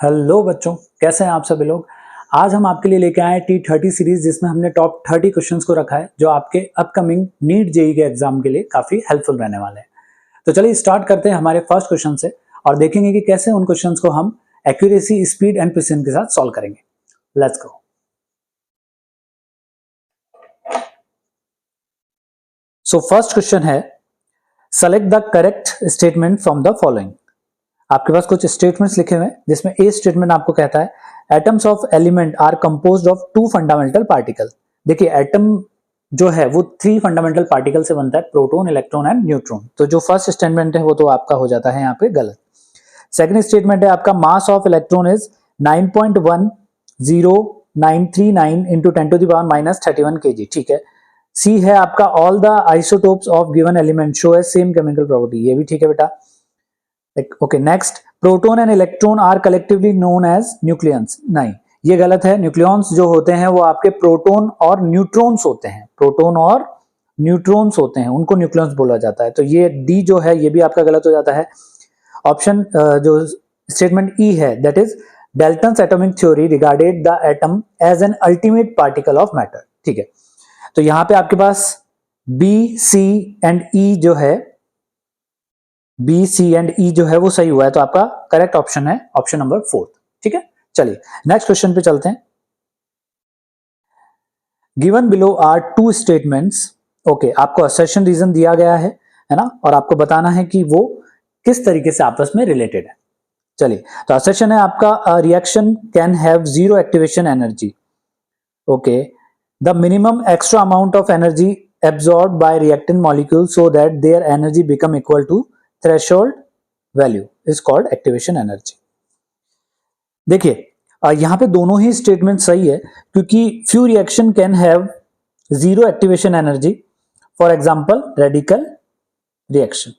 Hello बच्चों, कैसे हैं आप सभी लोग। आज हम आपके लिए लेके आए हैं T30 सीरीज, जिसमें हमने टॉप 30 क्वेश्चंस को रखा है जो आपके अपकमिंग नीट जेईई के एग्जाम के लिए काफी हेल्पफुल रहने वाले हैं। तो चलिए स्टार्ट करते हैं हमारे फर्स्ट क्वेश्चन से और देखेंगे कि कैसे उन क्वेश्चंस को हम एक्यूरेसी, स्पीड एंड प्रिसिजन के साथ सॉल्व करेंगे। Let's go. So first question है, select the correct statement from the following. आपके पास कुछ स्टेटमेंट्स लिखे हुए हैं जिसमें ए स्टेटमेंट आपको कहता है atoms of element are composed of two fundamental particle. देखिए एटम जो है वो 3 फंडामेंटल पार्टिकल से बनता है, प्रोटॉन, इलेक्ट्रॉन एंड न्यूट्रॉन। तो जो फर्स्ट स्टेटमेंट है वो तो आपका हो जाता है यहाँ पे गलत। सेकंड स्टेटमेंट है आपका mass of electron is 9.10939 into 10⁻³ kg। ठीक है। सी है आपका all the isotopes of given element show as same chemical property. ये भी ठीक है बेटा। Okay next, proton and electron are collectively known as nucleons. नहीं, ये गलत है। न्यूक्लियंस जो होते हैं वो आपके प्रोटॉन और न्यूट्रॉन्स होते हैं, प्रोटॉन और न्यूट्रॉन्स होते हैं, उनको न्यूक्लियंस बोला जाता है। तो ये डी जो है ये भी आपका गलत हो जाता है। ऑप्शन जो स्टेटमेंट ई है, that is Dalton's atomic theory regarded the atom as an ultimate particle of matter. ठीक है। तो यहां पे आपके पास बी, सी एंड ई जो है, बी, सी एंड ई जो है वो सही हुआ है। तो आपका करेक्ट ऑप्शन है ऑप्शन नंबर 4। ठीक है। चलिए नेक्स्ट क्वेश्चन पे चलते हैं। Given below are two statements. Okay, आपको असर्शन रीजन दिया गया है ना, और आपको बताना है कि वो किस तरीके से आपस में रिलेटेड है। चलिए, तो असर्शन है आपका reaction can have zero activation energy. Okay, the minimum extra amount of energy absorbed by reactant molecules so that their energy become equal to threshold value is called activation energy। देखिए यहां पे दोनों ही statement सही है, क्योंकि few reaction can have zero activation energy. For example radical reaction.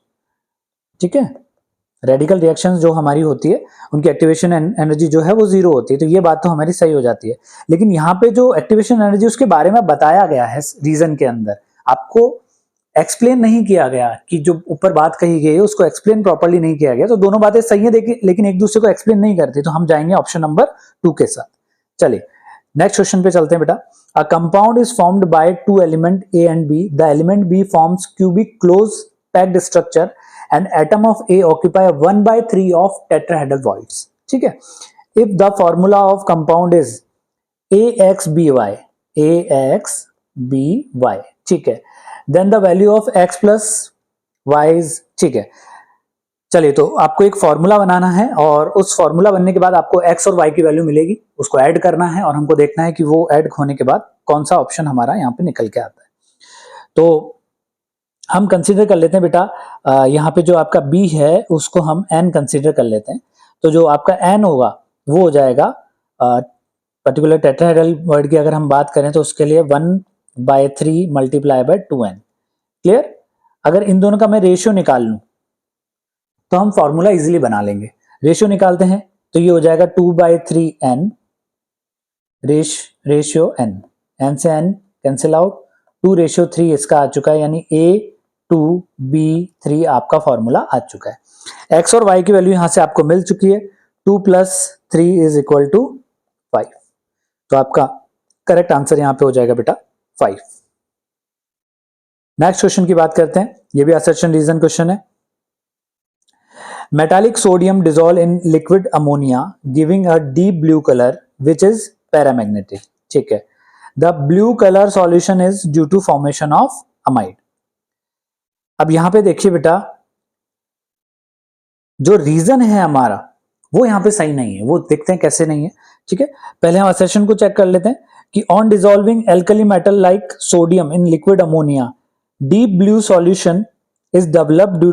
ठीक है, radical reaction जो हमारी होती है उनकी एक्टिवेशन एनर्जी जो है वो जीरो होती है। तो ये बात तो हमारी सही हो जाती है। लेकिन यहाँ पे जो एक्टिवेशन एनर्जी उसके बारे में बताया गया है रीजन के अंदर, आपको एक्सप्लेन नहीं किया गया कि जो ऊपर बात कही गई है उसको एक्सप्लेन प्रॉपर्ली नहीं किया गया। तो दोनों बातें सही है लेकिन एक दूसरे को एक्सप्लेन नहीं करती। तो हम जाएंगे ऑप्शन नंबर 2 के साथ। चलिए नेक्स्ट क्वेश्चन पे चलते हैं बेटा। A compound is formed by two element A and B. The element B forms cubic close packed structure and atom of A occupy 1/3 of tetrahedral voids। ठीक है। If the formula of compound is AXBY, ठीक है, then the value of X plus Y is, ठीक है। चलिए, तो आपको एक फॉर्मूला बनाना है और उस फॉर्मूला बनने के बाद आपको X और Y की वैल्यू मिलेगी, उसको ऐड करना है और हमको देखना है कि वो ऐड होने के बाद कौन सा ऑप्शन हमारा यहाँ पे निकल के आता है। तो हम कंसीडर कर लेते हैं बेटा, यहाँ पे जो आपका B है उसको हम N कंसीडर कर लेते हैं। तो जो आपका N होगा वो हो जाएगा पर्टिकुलर टेट्राहेड्रल वर्ड की अगर हम बात करें तो उसके लिए 1/3 मल्टीप्लाई बाय 2N। क्लियर। अगर इन दोनों का मैं रेशियो निकाल लूं तो हम फॉर्मूला इजीली बना लेंगे। रेशियो निकालते हैं तो ये हो जाएगा 2/3N रेशियो N से N कैंसिल आउट, 2/3 इसका आ चुका है, यानी A2B3 आपका फॉर्मूला आ चुका है। X और Y की वैल्यू यहां से आपको मिल चुकी है। 2 + 3 = 5। तो आपका करेक्ट आंसर यहां पे हो जाएगा बेटा 5। नेक्स्ट क्वेश्चन की बात करते हैं। ये भी असर्शन रीजन क्वेश्चन है। Metallic sodium dissolve in liquid ammonia giving a deep blue colour which is paramagnetic. ठीक है। The blue colour solution is due to formation of amide. अब यहां पे देखिए बेटा, जो रीजन है हमारा वो यहां पे सही नहीं है। वो देखते हैं कैसे नहीं है। ठीक है, पहले हम असर्शन को चेक कर लेते हैं कि on dissolving alkali metal like sodium in liquid ammonia deep blue solution is developed due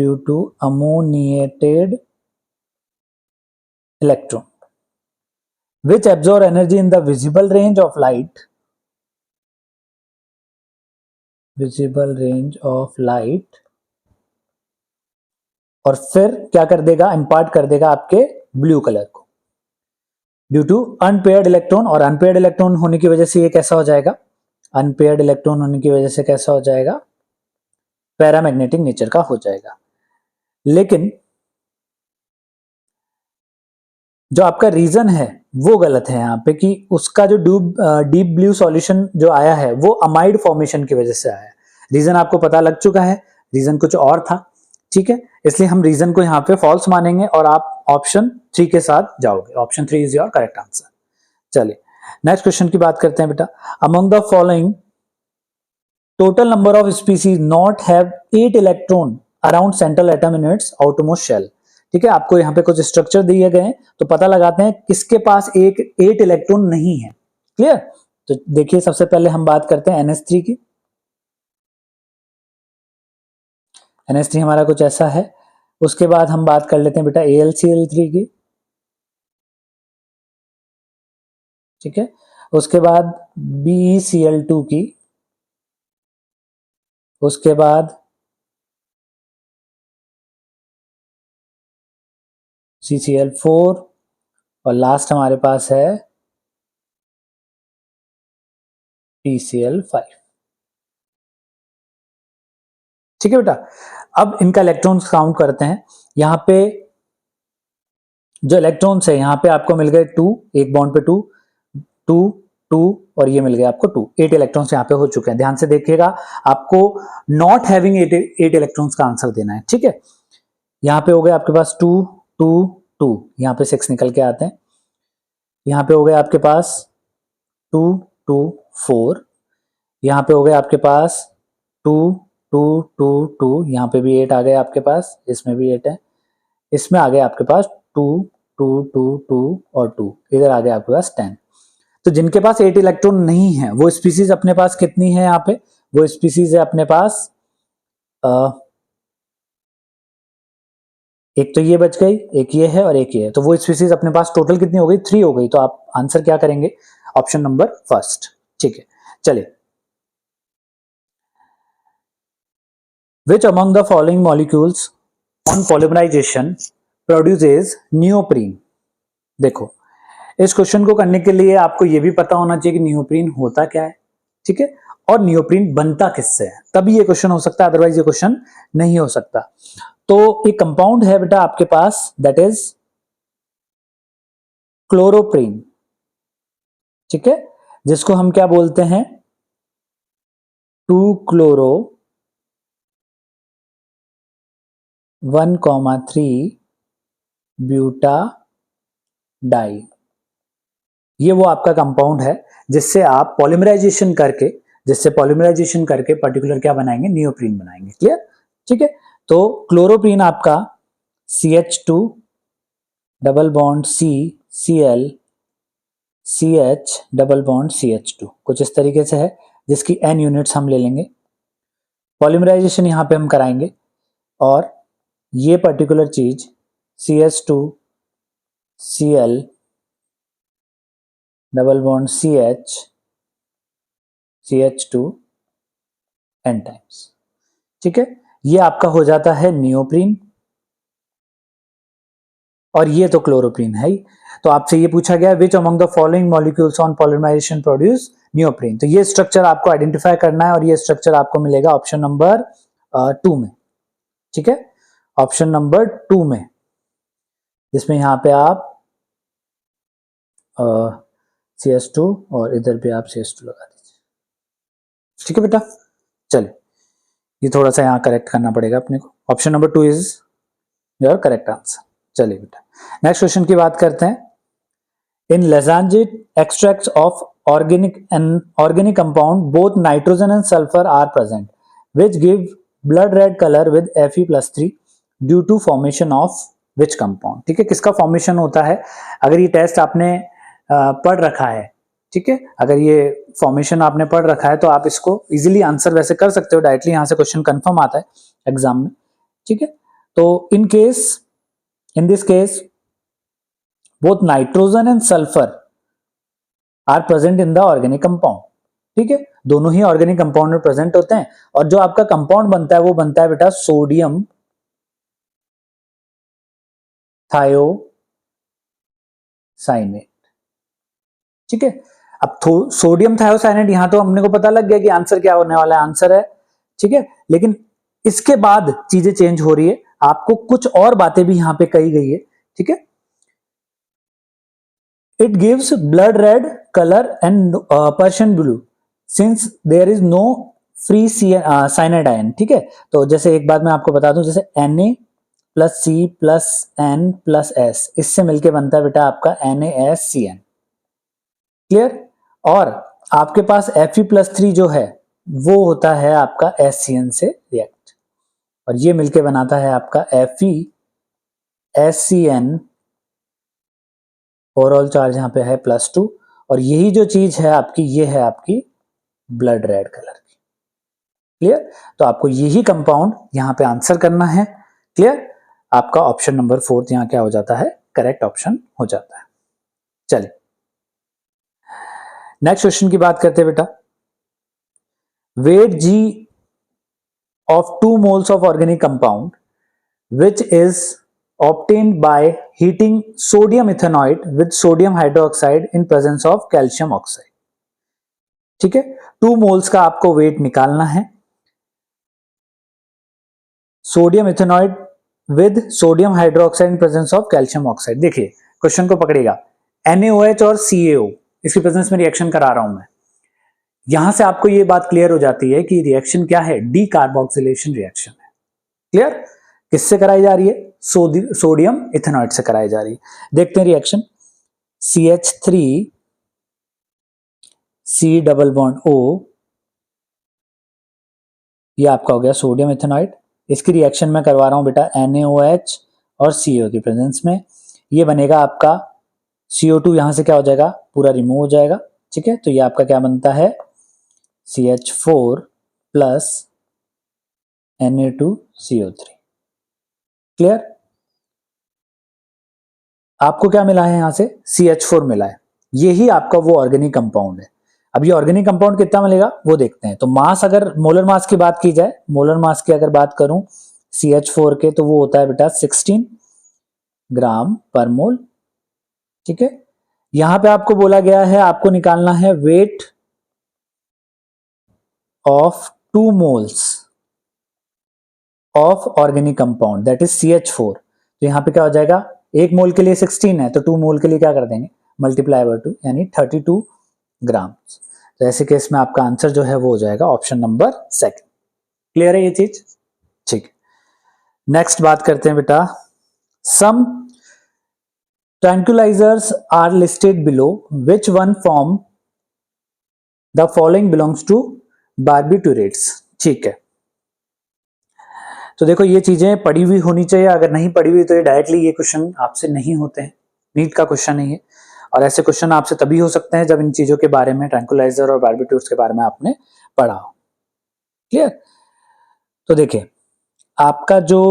to ammoniated electron which absorb energy in the visible range of light और फिर क्या कर देगा, इंपार्ट कर देगा आपके ब्लू कलर को ड्यू टू अनपेयर्ड इलेक्ट्रॉन। और अनपेयर्ड इलेक्ट्रॉन होने की वजह से ये कैसा हो जाएगा, अनपेयर्ड इलेक्ट्रॉन होने की वजह से कैसा हो जाएगा, पैरामैग्नेटिक नेचर का हो जाएगा। लेकिन जो आपका रीजन है वो गलत है यहाँ पे कि उसका जो डीप ब्लू सॉल्यूशन जो आया है वो अमाइड फॉर्मेशन की वजह से आया है। रीजन आपको पता लग चुका है, रीजन कुछ और था, ठीक है। इसलिए हम रीजन को यहाँ पे फॉल्स मानेंगे और आप ऑप्शन 3 के साथ जाओगे। Option 3 is your correct answer. चलिए नेक्स्ट क्वेश्चन की बात करते हैं बेटा। Among the following total number of species not have 8 electron around central atom in its outermost shell. ठीक है, आपको यहाँ पे कुछ स्ट्रक्चर दिए गए हैं तो पता लगाते हैं किसके पास एक 8 इलेक्ट्रॉन नहीं है। क्लियर? तो देखिए सबसे पहले हम बात करते हैं NH3 की। NH3 हमारा कुछ ऐसा है। उसके बाद हम बात कर लेते हैं बेटा AlCl3 की। ठीक है, उसके बाद BeCl2 की, उसके बाद CCl4 और लास्ट हमारे पास है PCl5। ठीक है बेटा, अब इनका इलेक्ट्रॉन्स काउंट करते हैं। यहाँ पे जो इलेक्ट्रॉन्स है यहाँ पे आपको मिल गए 2, एक बॉन्ड पे 2 2 2 और ये मिल गया आपको 2, 8 इलेक्ट्रॉन्स यहाँ पे हो चुके हैं। ध्यान से देखिएगा, आपको नॉट हैविंग 8 इलेक्ट्रॉन्स का आंसर देना है। ठीक है, यहाँ पे हो गए आपके पास 2 2 2, यहाँ पे 6 निकल के आते हैं। यहाँ पे हो गए आपके पास 2 2 4, यहाँ पे हो गए आपके पास 2 2 2 2, यहाँ पे भी 8 आ गए आपके पास, इसमें भी 8 है, इसमें आ गए आपके पास 2 2 2 2 और 2, इधर आ गए आपके पास 10। तो जिनके पास 8 इलेक्ट्रॉन नहीं है वो स्पीसीज अपने पास कितनी है? यहाँ पे वो स्पीसीज है अपने पास एक तो ये बच गई, एक ये है और एक ये है, तो वो स्पीसीज अपने पास टोटल कितनी हो गई? 3 हो गई। तो आप आंसर क्या करेंगे? Option number first. ठीक है, चलिए। Which among the following molecules on polymerization produces neoprene? देखो, इस क्वेश्चन को करने के लिए आपको यह भी पता होना चाहिए कि नियोप्रीन होता क्या है। ठीक है, और नियोप्रीन बनता किससे है, तभी ये क्वेश्चन हो सकता है, अदरवाइज ये क्वेश्चन नहीं हो सकता। तो एक कंपाउंड है बेटा आपके पास, दैट इज क्लोरोप्रीन। ठीक है, जिसको हम क्या बोलते हैं? 2 क्लोरो 1,3 ब्यूटा डाई। ये वो आपका कंपाउंड है जिससे आप पॉलीमराइजेशन करके पर्टिकुलर क्या बनाएंगे? नियोप्रीन बनाएंगे। क्लियर? ठीक है, तो क्लोरोप्रीन आपका CH2 double bond CCl CH double bond CH2 कुछ इस तरीके से है, जिसकी N यूनिट्स हम ले लेंगे। पॉलीमराइजेशन यहां पे हम कराएंगे और ये पर्टिकुलर चीज CH2 Cl double bond CH2 N times. ठीक है, ये आपका हो जाता है नियोप्रीन और ये तो क्लोरोप्रीन है ही। तो आपसे ये पूछा गया which among the following molecules on polymerization produce neoprene. तो ये स्ट्रक्चर आपको आइडेंटिफाई करना है और ये स्ट्रक्चर आपको मिलेगा ऑप्शन नंबर 2 में। ठीक है, ऑप्शन नंबर 2 में, जिसमें यहां पे आप CH2 और इधर भी आप CH2 लगा दीजिए। ठीक है बेटा, चलिए ये थोड़ा सा यहाँ करेक्ट करना पड़ेगा अपने को। Option number 2 is your correct answer. चलिए बेटा नेक्स्ट क्वेश्चन की बात करते हैं। इन Lezange extracts of organic compound both nitrogen and sulfur are present which give blood red color with Fe+3 due to formation of which compound? ठीक है, किसका formation होता है? अगर ये टेस्ट आपने पढ़ रखा है, ठीक है, अगर ये फॉर्मेशन आपने पढ़ रखा है तो आप इसको इजीली आंसर वैसे कर सकते हो डायरेक्टली, यहां से क्वेश्चन कंफर्म आता है एग्जाम में। ठीक है, तो in this case both nitrogen and sulfur are present in the organic compound। ठीक है, दोनों ही ऑर्गेनिक कंपाउंड में प्रेजेंट होते हैं और जो आपका कंपाउंड बनता है वो बनता है बेटा सोडियम थायोसाइनेट। ठीक है, अब सोडियम थायोसाइनेट यहां तो हमने को पता लग गया कि आंसर क्या होने वाला है, आंसर है। ठीक है, लेकिन इसके बाद चीजें चेंज हो रही है, आपको कुछ और बातें भी यहां पे कही गई है, ठीक है। It gives blood red colour and Persian blue since there is no free cyanide ion, ठीक है। तो जैसे एक बात मैं आपको बता दूं, जैसे Na+C+N+S इससे मिलके बनता है बेटा आपका NaSCN, क्लियर। और आपके पास Fe+3 जो है वो होता है आपका SCN से रिएक्ट, और ये मिलके बनाता है आपका FeSCN, ओवरऑल चार्ज यहाँ पे है +2, और यही जो चीज है आपकी, ये है आपकी ब्लड रेड कलर की, क्लियर। तो आपको यही कंपाउंड यहाँ पे आंसर करना है, क्लियर। आपका ऑप्शन नंबर 4 यहाँ क्या हो जाता है, करेक्ट ऑप्शन हो जाता है। चलिए नेक्स्ट क्वेश्चन की बात करते हैं बेटा। Weight g of 2 moles of organic compound which is obtained by heating sodium ethanoate with sodium hydroxide in presence of calcium oxide, ठीक है। 2 moles का आपको वेट निकालना है, sodium ethanoid with sodium hydroxide in presence of calcium oxide. देखिए question को पकड़ेगा, NaOH और CaO इसकी प्रेजेंस में रिएक्शन करा रहा हूं मैं। यहां से आपको ये बात क्लियर हो जाती है कि रिएक्शन क्या है, डीकार्बोक्सिलेशन रिएक्शन है, क्लियर। किससे कराई जा रही है, सोडियम इथेनॉइड से कराई जा रही है। देखते हैं reaction, CH3 double bond O, ये आपका हो गया सोडियम इथेनॉइड। इसकी रिएक्शन मैं करवा रहा हूं बेटा NaOH और CO की प्रेजेंस में। ये बनेगा आपका CO2, यहां से क्या हो जाएगा, पूरा रिमूव हो जाएगा, ठीक है। तो ये आपका क्या बनता है, CH4 प्लस Na2CO3, क्लियर। आपको क्या मिला है, यहां से CH4 मिला है, यही आपका वो ऑर्गेनिक कंपाउंड है। अब ये ऑर्गेनिक कंपाउंड कितना मिलेगा वो देखते हैं। तो मास, अगर मोलर मास की बात की जाए, मोलर मास की अगर बात करूं CH4 के, तो वो होता है बेटा 16 ग्राम पर मोल, ठीक है। यहां पे आपको बोला गया है आपको निकालना है weight of 2 moles of organic compound that is CH4। तो यहां पे क्या हो जाएगा, 1 मोल के लिए 16 है, तो 2 मोल के लिए क्या कर देंगे, मल्टीप्लाई बाय 2 यानी 32 ग्राम। तो ऐसे केस में आपका आंसर जो है वो हो जाएगा ऑप्शन नंबर 2। क्लियर है ये चीज, ठीक। नेक्स्ट बात करते हैं बेटा, some tranquilizers are listed below, which one from the following belongs to barbiturates, ठीक है। तो देखो ये चीजें पढ़ी हुई होनी चाहिए, अगर नहीं पढ़ी हुई तो ये डायरेक्टली ये क्वेश्चन आपसे नहीं होते हैं, नीट का क्वेश्चन नहीं है। और ऐसे क्वेश्चन आपसे तभी हो सकते हैं जब इन चीजों के बारे में, ट्रैंक्विलाइजर और बार्बिट्यूर्स के बारे में आपने पढ़ा हो, क्लियर। तो देखिए आपका जो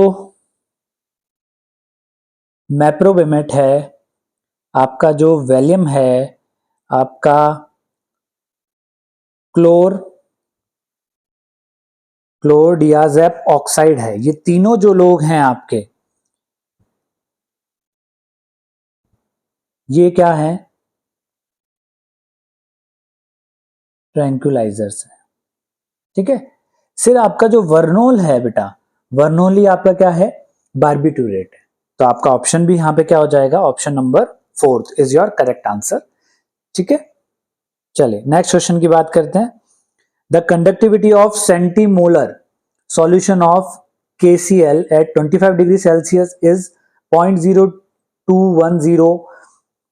मैप्रोबेमेट है, आपका जो वैलियम है, आपका क्लोरडियाजेप ऑक्साइड है, ये तीनों जो लोग हैं आपके, ये क्या है, ट्रैंक्विलाइजर्स है, ठीक है। सिर्फ आपका जो वर्नोल है बेटा, वर्नोल ही आपका क्या है, बार्बिटूरेट है। तो आपका ऑप्शन भी यहां पे क्या हो जाएगा, option number 4 is your correct answer, ठीक है। चलिए नेक्स्ट क्वेश्चन की बात करते हैं। The conductivity of centimolar solution of KCl at 25 degree Celsius is 0.0210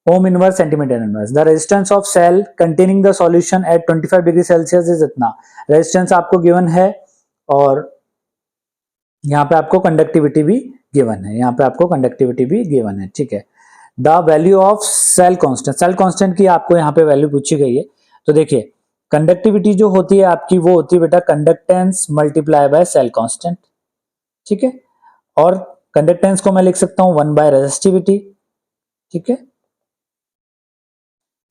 ohm inverse centimetre inverse. The resistance of cell containing the solution at 25 degree Celsius is इतना। Resistance आपको given है और यहाँ पे आपको कंडक्टिविटी भी गिवन है, यहाँ पे आपको कंडक्टिविटी भी गिवन है, ठीक है। The value of cell constant, cell constant की आपको यहाँ पे वैल्यू पूछी गई है। तो देखिए कंडक्टिविटी जो होती है आपकी वो होती है बेटा conductance multiply by cell constant, ठीक है। और कंडक्टेंस को मैं लिख सकता हूं 1 बाय रेजिस्टिविटी, ठीक है,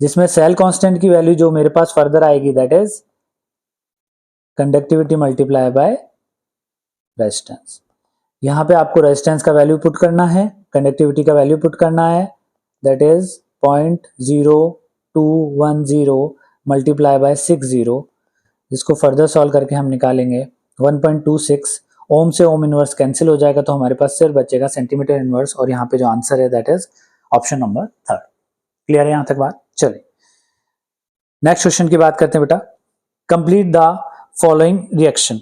जिसमें सेल कांस्टेंट की वैल्यू जो मेरे पास फर्दर आएगी that is conductivity multiply by resistance. यहां पे आपको रेजिस्टेंस का वैल्यू पुट करना है, कंडक्टिविटी का वैल्यू पुट करना है, दैट इज 0.0210 मल्टीप्लाई बाय 60, जिसको फर्दर सॉल्व करके हम निकालेंगे 1.26, ओम से ओम इनवर्स कैंसिल हो जाएगा, तो हमारे पास सिर्फ बचेगा सेंटीमीटर इनवर्स, और यहाँ पे जो आंसर है that is option number 3। Clear है यहाँ तक बात? चलिए नेक्स्ट क्वेश्चन की बात करते हैं बेटा। Complete the following reaction,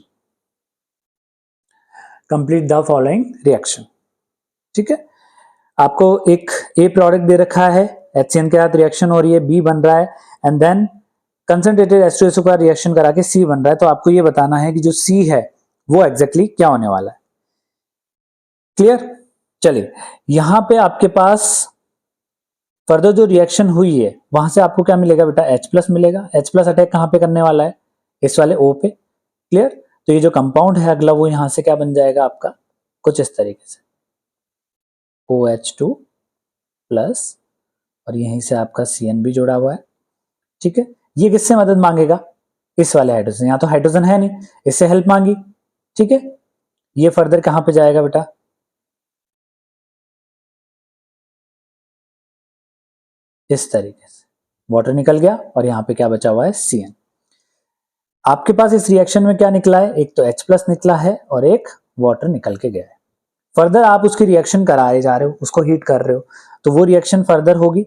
complete the following reaction. ठीक है, आपको एक ए प्रोडक्ट दे रखा है, HCN के साथ रिएक्शन हो रही है, बी बन रहा है, एंड देन कंसंट्रेटेड H2SO का रिएक्शन करा के सी बन रहा है। तो आपको ये बताना है कि जो सी है वो एग्जैक्टली क्या होने वाला है। क्लियर? चलिए यहां पे आपके पास फर्दर जो रिएक्शन हुई है वहां से आपको क्या मिलेगा बेटा? H+ मिलेगा। H+ अटैक कहां पे करने वाला है? इस वाले O पे। क्लियर? तो ये जो कंपाउंड है अगला वो यहां से क्या बन जाएगा आपका? कुछ इस तरीके से OH2 प्लस, और यहीं से आपका CN भी जुड़ा हुआ है। ठीक है, ये किससे मदद मांगेगा? इस वाले हाइड्रोजन, यहां तो हाइड्रोजन है नहीं, इससे हेल्प मांगी। ठीक है, ये फर्दर कहां पे जाएगा बेटा? इस तरीके से वाटर निकल गया, और यहां पे क्या बचा हुआ है? CN। आपके पास इस रिएक्शन में क्या निकला है? एक तो H+ निकला है और एक वाटर निकल के गया है। फर्दर आप उसकी रिएक्शन कराए जा रहे हो, उसको हीट कर रहे हो, तो वो रिएक्शन फर्दर होगी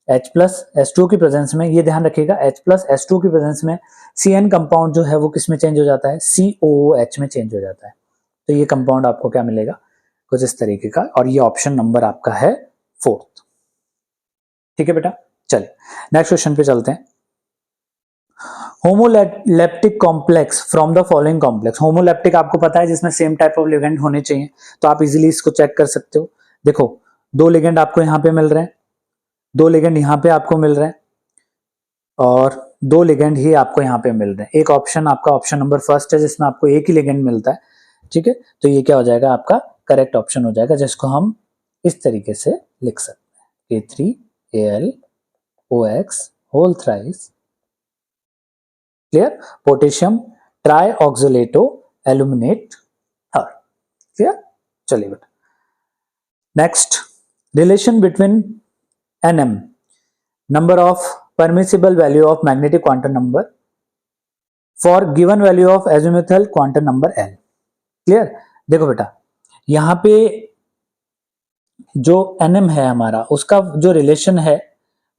H+ H2 की प्रेजेंस में। ये ध्यान रखिएगा, H+ H2 की प्रेजेंस में CN कंपाउंड जो है वो किस में चेंज हो जाता है? COOH में चेंज हो जाता है। तो ये कंपाउंड आपको क्या मिलेगा? कुछ इस तरीके का, और ये ऑप्शन नंबर आपका है 4th। ठीक है बेटा, चलिए नेक्स्ट क्वेश्चन पे चलते हैं। Homoleptic complex from the following complex. Homoleptic आपको पता है जिसमें सेम टाइप ऑफ लिगेंड होने चाहिए, तो आप इजीली इसको चेक कर सकते हो। देखो 2 लिगेंड आपको यहाँ पे मिल रहे हैं, 2 लिगेंड यहाँ पे आपको मिल रहे हैं, और 2 लिगेंड ही आपको यहाँ पे मिल रहे हैं। एक ऑप्शन आपका ऑप्शन नंबर 1 है जिसमें आपको एक ही लिगेंड मिलता है। ठीक है, तो ये क्या हो जाएगा? आपका करेक्ट ऑप्शन हो जाएगा, जिसको हम इस तरीके से लिख सकते हैं A3AlOX whole thrice. Clear? Potassium trioxalato aluminate हर। क्लियर? चलिए बेटा next, relation between NM number of permissible value of magnetic quantum number for given value of azimuthal quantum number L। Clear? देखो बेटा यहां पे जो NM है हमारा, उसका जो रिलेशन है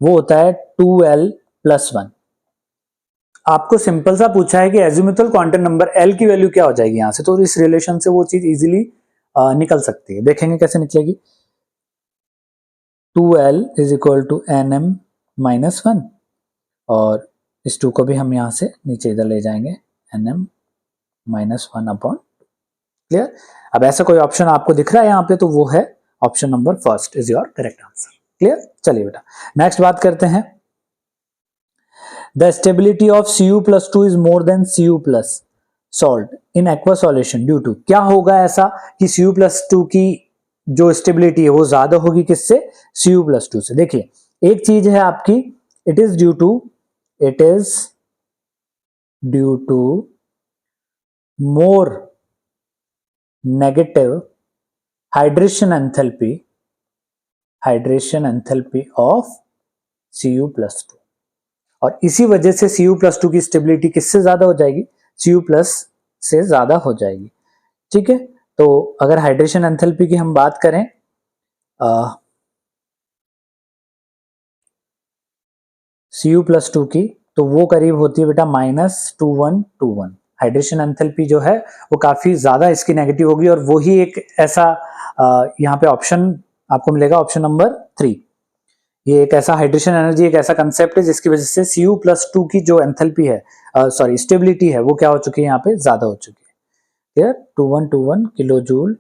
वो होता है 2L+1। आपको सिंपल सा पूछा है कि एजिमुथल क्वांटम नंबर L की वैल्यू क्या हो जाएगी यहां से, तो इस रिलेशन से वो चीज इजीली निकल सकती है। देखेंगे कैसे निकलेगी। 2L = NM-1, और इस 2 को भी हम यहां से नीचे इधर ले जाएंगे, NM-1/2। क्लियर? अब ऐसा कोई ऑप्शन आपको दिख रहा है यहाँ पे, तो वो है option number 1 is your correct answer. Clear? चलिए बेटा नेक्स्ट बात करते हैं। The stability of Cu+2 is more than Cu+ salt in aqueous solution due to। क्या होगा ऐसा कि Cu+2 की जो स्टेबिलिटी है वो ज्यादा होगी किससे? Cu+2 से। देखिए एक चीज है आपकी, it is due to more negative hydration enthalpy of Cu+2, और इसी वजह से Cu+2 की स्टेबिलिटी किससे ज्यादा हो जाएगी? Cu+ से ज्यादा हो जाएगी। ठीक है, तो अगर हाइड्रेशन एंथैल्पी की हम बात करें, Cu+2 की, तो वो करीब होती है बेटा -2121। हाइड्रेशन एंथैल्पी जो है वो काफी ज्यादा इसकी नेगेटिव होगी, और वो ही एक ऐसा यहाँ पे ऑप्शन आपको मिलेगा, ऑप्शन नंबर 3। ये एक ऐसा हाइड्रेशन एनर्जी, एक ऐसा कंसेप्ट है जिसकी वजह से Cu+2 की जो एंथैल्पी है, स्टेबिलिटी है, वो क्या हो चुकी है? यहाँ पे ज्यादा हो चुकी है। क्लियर? 2121 किलोजूल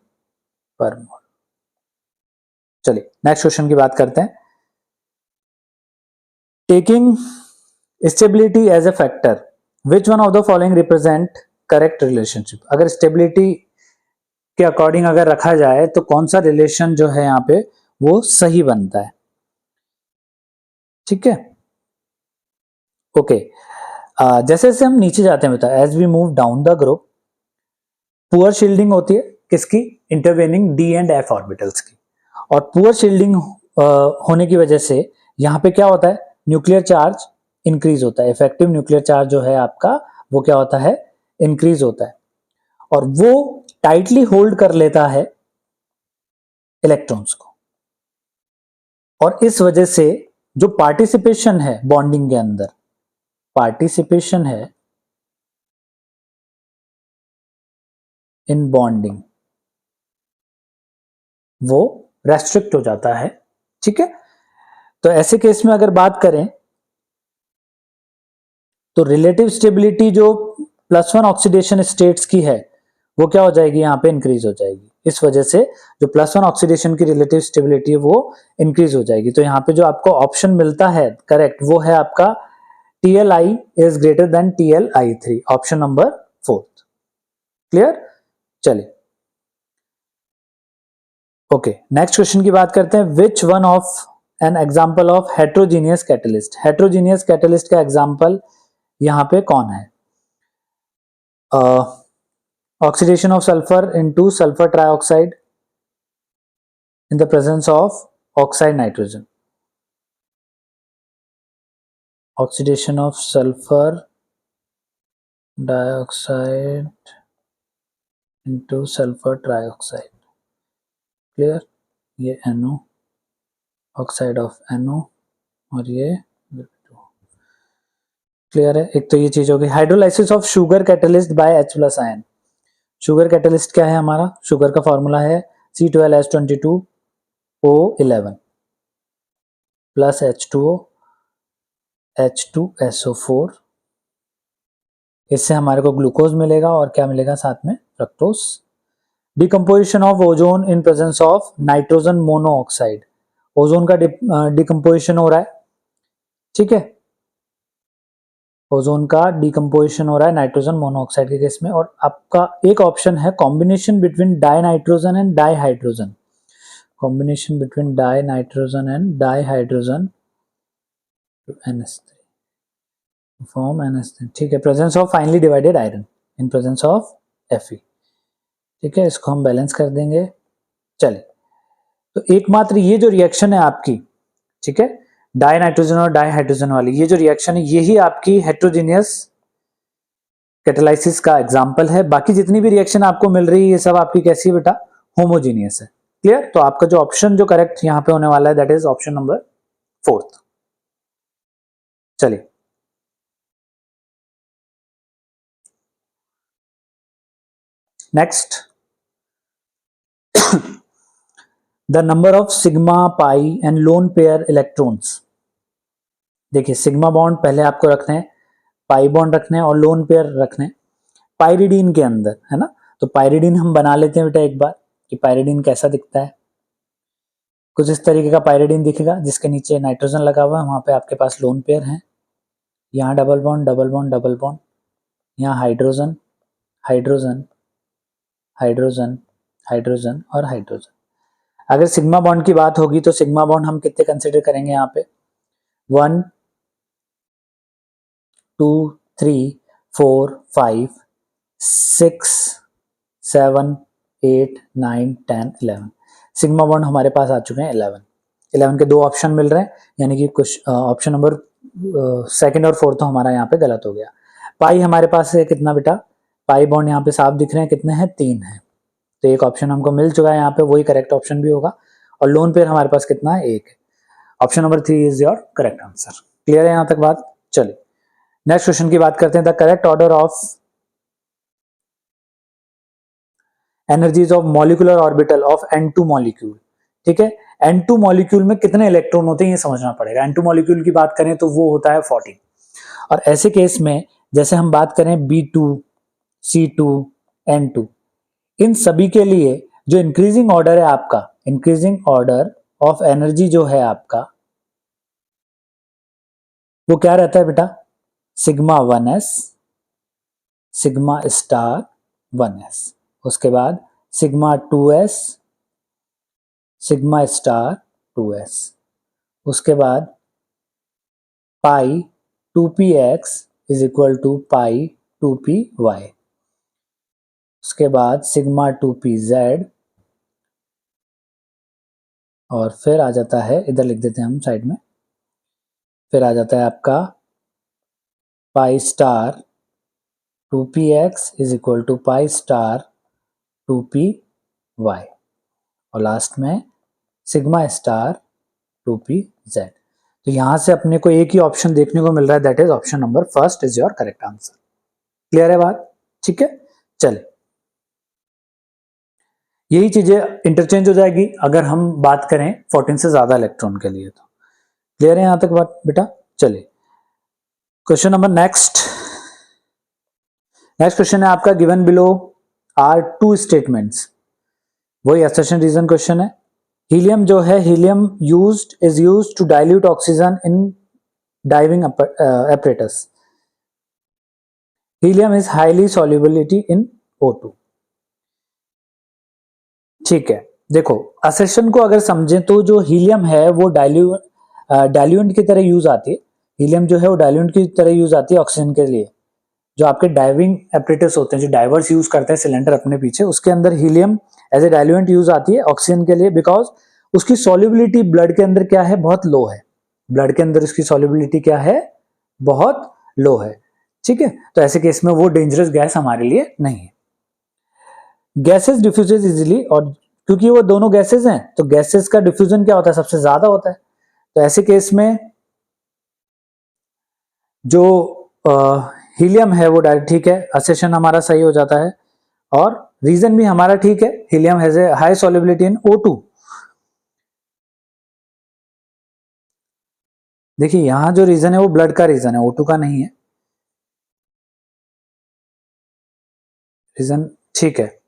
पर मोल। चलिए नेक्स्ट क्वेश्चन की बात करते हैं। Taking stability as a factor, which one of the following represent correct relationship. अगर स्टेबिलिटी के अकॉर्डिंग अगर रखा जाए तो कौन सा रिलेशन जो है यहाँ पे वो सही बनता है? ठीक है, ओके। जैसे जैसे हम नीचे जाते हैं बेटा, as we move down the group, poor shielding होती है किसकी? Intervening D and F orbitals की, और पुअर शील्डिंग होने की वजह से यहाँ पे क्या होता है? न्यूक्लियर चार्ज इंक्रीज होता है। इफेक्टिव न्यूक्लियर चार्ज जो है आपका वो क्या होता है? इंक्रीज होता है, और वो टाइटली होल्ड कर लेता है इलेक्ट्रॉन्स को, और इस वजह से जो पार्टिसिपेशन है बॉन्डिंग के अंदर, पार्टिसिपेशन है इन बॉन्डिंग, वो रेस्ट्रिक्ट हो जाता है। ठीक है, तो ऐसे केस में अगर बात करें तो रिलेटिव स्टेबिलिटी जो +1 ऑक्सीडेशन स्टेट्स की है वो क्या हो जाएगी, यहां पे इंक्रीज हो जाएगी। इस वजह से जो +1 ऑक्सीडेशन की रिलेटिव स्टेबिलिटी है वो इंक्रीज हो जाएगी। तो यहाँ पे जो आपको ऑप्शन मिलता है करेक्ट वो है आपका TLI is greater than TLI3, option number 4। Clear? चलिए ओके, नेक्स्ट क्वेश्चन की बात करते हैं। विच one of an example of heterogeneous catalyst, heterogeneous catalyst का एग्जाम्पल यहां पे कौन है? Oxidation of sulphur into sulphur trioxide in the presence of oxide nitrogen, oxidation of sulfur dioxide into sulfur trioxide। Clear? ये NO, ऑक्साइड ऑफ NO, और ये clear है। एक तो ये चीज होगी। Hydrolysis of sugar catalyst by H+ ion, sugar catalyst क्या है हमारा? शुगर का फॉर्मूला है C12H22O11 प्लस H2O H2SO4, इससे हमारे को ग्लूकोज मिलेगा और क्या मिलेगा साथ में? Fructose. Decomposition of ozone in presence of nitrogen monoxide, ozone का डिकम्पोजिशन हो रहा है। ठीक है, ओजोन का डिकम्पोजिशन हो रहा है नाइट्रोजन मोनोऑक्साइड के केस में। और आपका एक ऑप्शन है combination between die nitrogen and di hydrogen, combination between die nitrogen and di hydrogen NH3 form NH3। ठीक है, presence of finally divided iron in presence of Fe। ठीक है, इसको हम बैलेंस कर देंगे। चलिए, तो एकमात्र ये जो रिएक्शन है आपकी, ठीक है, डाई नाइट्रोजन और डाई हाइड्रोजन वाली ये जो रिएक्शन है यही आपकी हेट्रोजीनियस कैटालाइसिस का एग्जांपल है। बाकी जितनी भी रिएक्शन आपको मिल रही है ये सब आपकी कैसी है बेटा? होमोजीनियस है। क्लियर? तो आपका जो ऑप्शन जो करेक्ट यहां पे होने वाला है दैट इज ऑप्शन नंबर 4। चलिए next, the number of sigma pi and lone pair electrons. देखिए सिग्मा बॉन्ड पहले आपको रखने हैं, पाई बॉन्ड रखने हैं और लोन पेयर रखने हैं पाइरिडीन के अंदर, है ना। तो पाइरिडीन हम बना लेते हैं बेटा एक बार कि पाइरिडीन कैसा दिखता है। कुछ इस तरीके का पाइरिडीन दिखेगा जिसके नीचे नाइट्रोजन लगा हुआ है, वहां पे आपके पास लोन पेयर है। यहाँ double bond double bond double bond, यहाँ हाइड्रोजन हाइड्रोजन हाइड्रोजन हाइड्रोजन और हाइड्रोजन। अगर सिग्मा बॉन्ड की बात होगी तो सिग्मा बॉन्ड हम कितने कंसिडर करेंगे यहाँ पे? 1 2 3 4 5 6 7 8 9 10 11। सिग्मा बॉन्ड हमारे पास आ चुके हैं 11 के दो ऑप्शन मिल रहे हैं, यानी कि कुछ ऑप्शन नंबर सेकंड और फोर्थ तो हमारा यहाँ पे गलत हो गया। पाई हमारे पास है कितना बेटा? पाई बॉन्ड यहाँ पे साफ दिख रहे हैं, कितने हैं? 3 है। तो एक ऑप्शन हमको मिल चुका है यहाँ पे, वही करेक्ट ऑप्शन भी होगा। और लोन पेयर हमारे पास कितना है? 1 है। Option number 3 is your correct answer. Clear है यहाँ तक बात? चलिए नेक्स्ट क्वेश्चन की बात करते हैं। The correct order of energies of molecular orbital of N2 molecule. ठीक है, N2 मॉलिक्यूल में कितने इलेक्ट्रॉन होते हैं ये समझना पड़ेगा। N2 मॉलिक्यूल की बात करें तो वो होता है 14। और ऐसे केस में जैसे हम बात करें B2 C2 N2, इन सभी के लिए जो इंक्रीजिंग ऑर्डर है आपका, इंक्रीजिंग ऑर्डर ऑफ एनर्जी जो है आपका वो क्या रहता है बेटा? Sigma 1s sigma star 1s, उसके बाद sigma 2s sigma star 2s, उसके बाद pi 2px is equal to pi 2py, उसके बाद सिग्मा 2pz, और फिर आ जाता है, इधर लिख देते हैं हम साइड में, फिर आ जाता है आपका pi star 2px is equal to pi star 2py और लास्ट में सिग्मा स्टार 2pz। तो यहां से अपने को एक ही ऑप्शन देखने को मिल रहा है, that is option number first is your correct answer. Clear है बात? ठीक है, चले यही चीजें इंटरचेंज हो जाएगी अगर हम बात करें 14 से ज्यादा इलेक्ट्रॉन के लिए। तो क्लियर है यहां तक बात बेटा? चलिए क्वेश्चन नंबर नेक्स्ट क्वेश्चन है आपका, given below are two statements. वही असर्शन रीजन क्वेश्चन है। हीलियम जो है, helium is used to dilute oxygen in diving apparatus. Helium is highly solubility in O2। ठीक है, देखो असर्शन को अगर समझें तो जो हीलियम है वो डाइल्यूएंट की तरह यूज आती है। हीलियम जो है वो डाइल्यूएंट की तरह यूज आती है ऑक्सीजन के लिए। जो आपके डाइविंग एपरेटस होते हैं, जो डाइवर्स यूज करते हैं सिलेंडर अपने पीछे, उसके अंदर helium as a diluent use आती है ऑक्सीजन के लिए, बिकॉज उसकी सॉल्युबिलिटी ब्लड के अंदर क्या है, बहुत लो है। ब्लड के अंदर उसकी सॉल्युबिलिटी क्या है, बहुत लो है। ठीक है, तो ऐसे केस में वो डेंजरस गैस हमारे लिए नहीं है। गैसेस डिफ्यूजेज इजिली, और क्योंकि वो दोनों गैसेस हैं तो गैसेस का डिफ्यूजन क्या होता है, सबसे ज्यादा होता है। तो ऐसे केस में जो हीलियम है वो डायरेक्ट ठीक है, असेशन हमारा सही हो जाता है और रीजन भी हमारा ठीक है, helium has a high solubility in O2। देखिए यहां जो रीजन है वो ब्लड का रीजन है, O2 का नहीं है। रीजन ठीक है,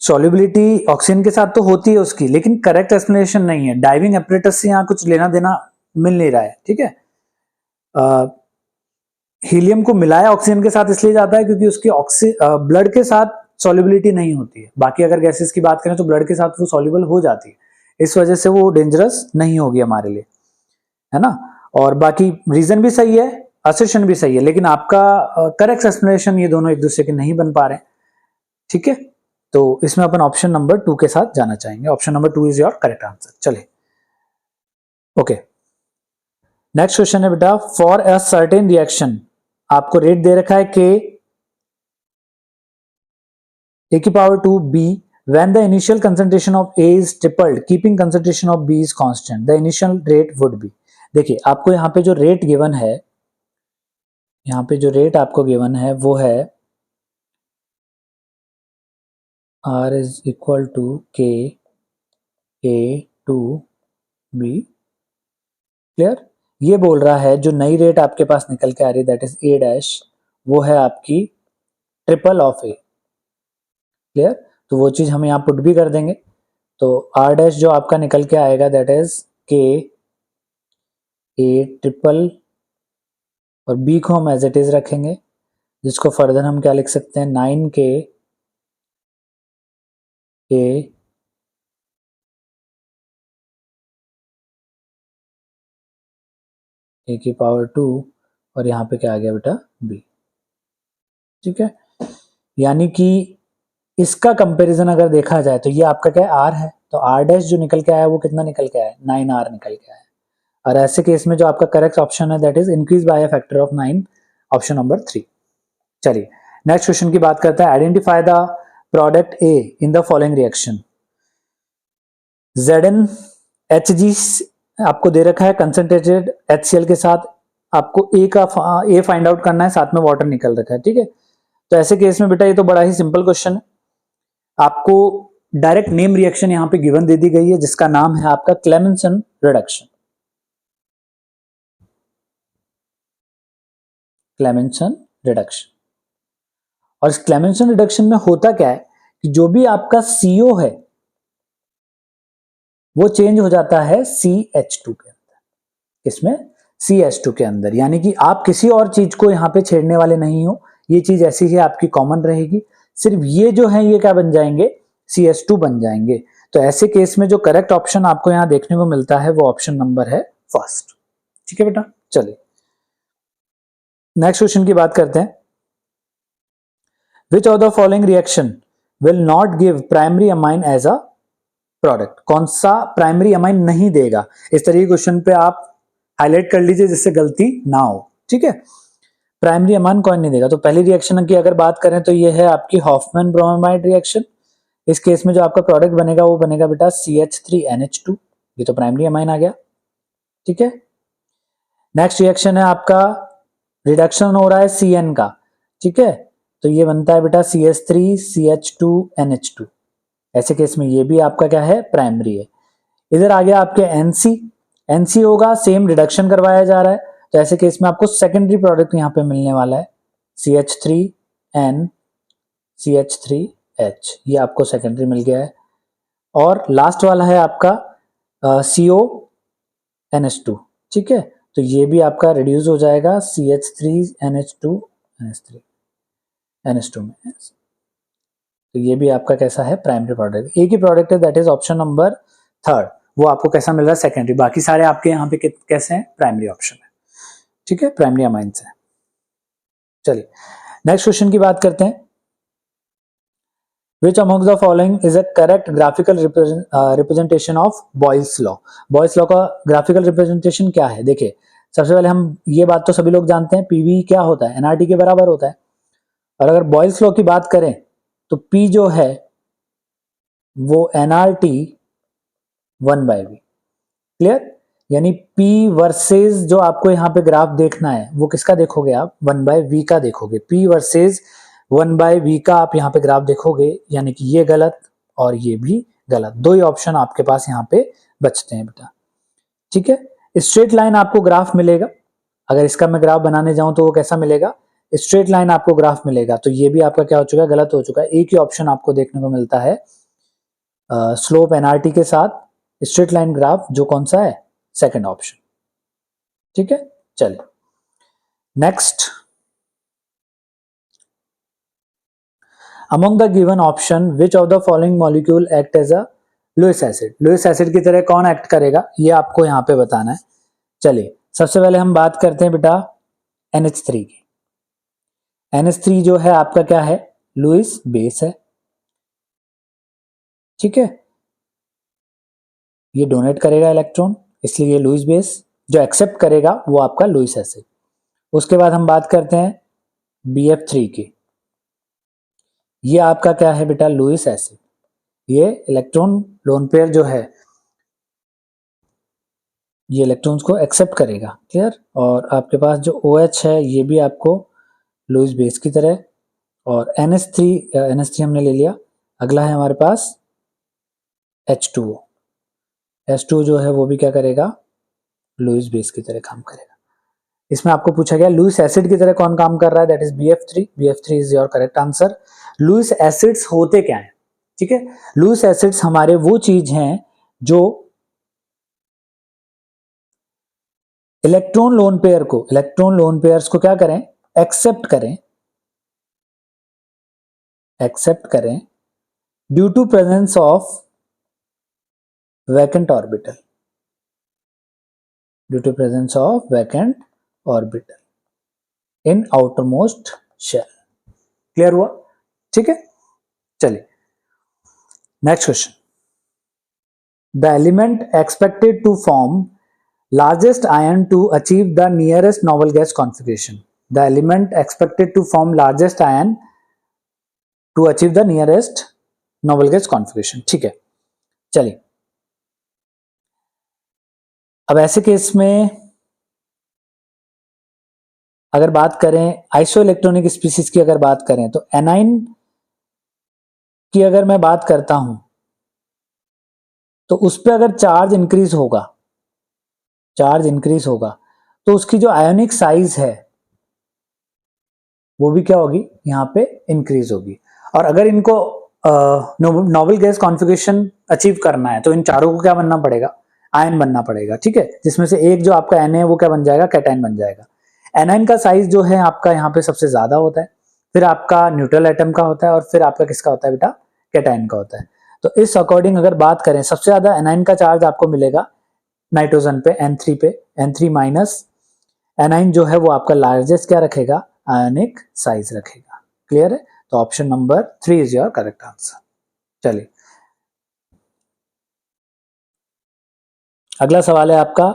सॉल्युबिलिटी ऑक्सीजन के साथ तो होती है उसकी, लेकिन करेक्ट एक्सप्लेनेशन नहीं है। डाइविंग एपरेटस से यहाँ कुछ लेना देना मिल नहीं रहा है। ठीक है, हीलियम को मिलाया ऑक्सीजन के साथ इसलिए जाता है क्योंकि उसकी ब्लड के साथ सॉल्युबिलिटी नहीं होती है। बाकी अगर गैसेस की बात करें तो ब्लड के साथ वो सॉल्युबल हो जाती है, इस वजह से वो डेंजरस नहीं होगी हमारे लिए, है ना। और बाकी रीजन भी सही है, असर्शन भी सही है, लेकिन आपका करेक्ट एक्सप्लेनेशन ये दोनों एक दूसरे के नहीं बन पा रहे हैं। ठीक है, तो इसमें अपन ऑप्शन नंबर 2 के साथ जाना चाहेंगे। Option number 2 is your correct answer. चलिए ओके, नेक्स्ट क्वेश्चन है बेटा, फॉर अ सर्टेन रिएक्शन आपको रेट दे रखा है k⁴ when the initial concentration of A is tripled keeping concentration of B is constant, the initial rate would be। देखिए आपको यहाँ पे जो रेट गिवन है, यहाँ पे जो रेट आपको गिवन है वो है R is equal to Ka2B। Clear? ये बोल रहा है जो नई रेट आपके पास निकल के आ रही है दैट इज A', वो है आपकी ट्रिपल ऑफ A। क्लियर? तो वो चीज हम यहाँ पुट भी कर देंगे, तो R' जो आपका निकल के आएगा दैट इज Ka⁵ और B को हम एज इट इज रखेंगे, जिसको फर्दर हम क्या लिख सकते हैं, 9K A⁴2 और यहाँ पे क्या आ गया बेटा, B। ठीक है, यानी कि इसका कंपैरिजन अगर देखा जाए तो ये आपका क्या है, R है, तो R' जो निकल के आया वो कितना निकल के आया, 9R निकल के आया। और ऐसे केस में जो आपका करेक्ट ऑप्शन है that is increase by a factor of 9, option number 3। चलिए नेक्स्ट क्वेश्चन की बात करते हैं, identify the product A in the following reaction. ZnHg आपको दे रखा है कंसंट्रेटेड HCl के साथ, आपको A फाइंड आउट करना है, साथ में वाटर निकल रखा है। ठीक है, तो ऐसे केस में बेटा ये तो बड़ा ही सिंपल क्वेश्चन है, आपको डायरेक्ट नेम रिएक्शन यहां पे गिवन दे दी गई है जिसका नाम है आपका क्लेमेंसन रिडक्शन। क्लेमेंसन रिडक्शन, और इस क्लेमेंसन रिडक्शन में होता क्या है कि जो भी आपका CO है वो चेंज हो जाता है CH2 के अंदर। इसमें CH2 के अंदर, यानी कि आप किसी और चीज को यहां पे छेड़ने वाले नहीं हो, ये चीज ऐसी ही आपकी कॉमन रहेगी, सिर्फ ये जो है ये क्या बन जाएंगे, CH2 बन जाएंगे। तो ऐसे केस में जो करेक्ट ऑप्शन आपको यहां देखने को मिलता है वो ऑप्शन नंबर है फर्स्ट। ठीक है बेटा, चलिए नेक्स्ट क्वेश्चन की बात करते हैं, which of the following reaction will not give primary amine as a product. कौन सा प्राइमरी अमाइन नहीं देगा, इस तरह के क्वेश्चन पे आप हाईलाइट कर लीजिए जिससे गलती ना हो। ठीक है, प्राइमरी अमान कौन नहीं देगा। तो पहली रिएक्शन की अगर बात करें तो ये है आपकी हॉफमैन ब्रोमाइड रिएक्शन। इस केस में जो आपका प्रोडक्ट बनेगा वो बनेगा बेटा CH3NH2, ये तो प्राइमरी अमाइन आ गया, ठीक है। नेक्स्ट रिएक्शन है आपका रिडक्शन हो रहा है CN का, ठीक है, तो ये बनता है बेटा CH3CH2NH2। ऐसे केस में ये भी आपका क्या है, प्राइमरी है। इधर आ गया आपके NC होगा, सेम रिडक्शन करवाया जा रहा है, तो ऐसे केस में आपको सेकेंडरी प्रोडक्ट यहाँ पे मिलने वाला है CH3N CH3H, ये आपको सेकेंडरी मिल गया है। और लास्ट वाला है आपका CONH2, ठीक है, तो ये भी आपका रिड्यूस हो जाएगा CH3NH2 NH2 में, तो ये भी आपका कैसा है, प्राइमरी प्रोडक्ट। एक ही प्रोडक्ट है, दैट इज ऑप्शन नंबर 3, वो आपको कैसा मिल रहा है, सेकेंडरी। बाकी सारे आपके यहाँ पे कैसे हैं, प्राइमरी ऑप्शन है, ठीक है, प्राइमरी अमाइंस है। चलिए नेक्स्ट क्वेश्चन की बात करते हैं। Which among the following is a correct graphical representation of Boyle's law? Boyle's law का graphical representation क्या है? देखिए सबसे पहले हम ये बात तो सभी लोग जानते हैं, PV क्या होता है, NRT के बराबर होता है। और अगर Boyle's law की बात करें तो P जो है वो NRT 1/V, क्लियर। यानी P वर्सेस जो आपको यहाँ पे ग्राफ देखना है वो किसका देखोगे आप, 1/V का देखोगे। P वर्सेस 1/V का आप यहाँ पे ग्राफ देखोगे, यानी कि ये गलत और ये भी गलत, दो ही ऑप्शन आपके पास यहाँ पे बचते हैं बेटा, ठीक है। स्ट्रेट लाइन आपको ग्राफ मिलेगा, अगर इसका मैं ग्राफ बनाने जाऊं तो वो कैसा मिलेगा, स्ट्रेट लाइन आपको ग्राफ मिलेगा, तो ये भी आपका क्या हो चुका है, गलत हो चुका है। एक ही ऑप्शन आपको देखने को मिलता है स्लोप NRT के साथ स्ट्रेट लाइन ग्राफ, जो कौन सा है, सेकंड ऑप्शन, ठीक है। चलिए next, among the given option which of the following molecule act as a Lewis acid? Lewis acid की तरह कौन एक्ट करेगा, ये आपको यहाँ पे बताना है। चलिए सबसे पहले हम बात करते हैं बेटा NH3 की। NH3 जो है आपका क्या है, लुइस बेस है, ठीक है, ये डोनेट करेगा इलेक्ट्रॉन, इसलिए ये लुइस बेस। जो एक्सेप्ट करेगा वो आपका लुइस एसिड। उसके बाद हम बात करते हैं BF3 की, ये आपका क्या है बेटा, लुइस एसिड। ये इलेक्ट्रॉन लोन पेयर जो है ये इलेक्ट्रॉन्स को एक्सेप्ट करेगा, क्लियर। और आपके पास जो OH है ये भी आपको लुइस बेस की तरह। और NH3 हमने ले लिया। अगला है हमारे पास H2O। H2O जो है वो भी क्या करेगा, लुइस बेस की तरह काम करेगा। इसमें आपको पूछा गया लुइस एसिड की तरह कौन काम कर रहा है, that is BF3। BF3 is your correct answer. Lewis acids होते क्या है, ठीक है, लुइस एसिड्स हमारे वो चीज हैं जो इलेक्ट्रॉन लोन पेयर्स को क्या करें, एक्सेप्ट करें due to presence of vacant orbital, in outermost shell. Clear हुआ, ठीक है। चलिए next question. The element expected to form largest ion to achieve the nearest noble gas configuration. The element expected to form largest ion to achieve the nearest noble gas configuration, ठीक है। चलिए अब ऐसे case में अगर बात करें iso electronic species की, अगर बात करें तो एनाइन की अगर मैं बात करता हूं तो उस पर अगर चार्ज इंक्रीज होगा तो उसकी जो आयोनिक साइज है वो भी क्या होगी, यहां पे इंक्रीज होगी। और अगर इनको नोबल गैस कॉन्फ़िगरेशन अचीव करना है तो इन चारों को क्या बनना पड़ेगा, आयन बनना पड़ेगा, ठीक है, जिसमें से एक जो आपका Na है वो क्या बन जाएगा, कैटायन बन जाएगा। एनाइन का साइज जो है आपका यहाँ पे सबसे ज्यादा होता है, फिर आपका न्यूट्रल एटम का होता है, और फिर आपका किसका होता है बेटा, कैटायन का होता है। तो इस अकॉर्डिंग अगर बात करें सबसे ज्यादा एनाइन का चार्ज आपको मिलेगा नाइट्रोजन पे, N3 माइनस। एनाइन जो है वो आपका लार्जेस्ट क्या रखेगा, आयनिक साइज रखेगा। क्लियर है, तो option number 3 is your correct answer. चलिए अगला सवाल है आपका,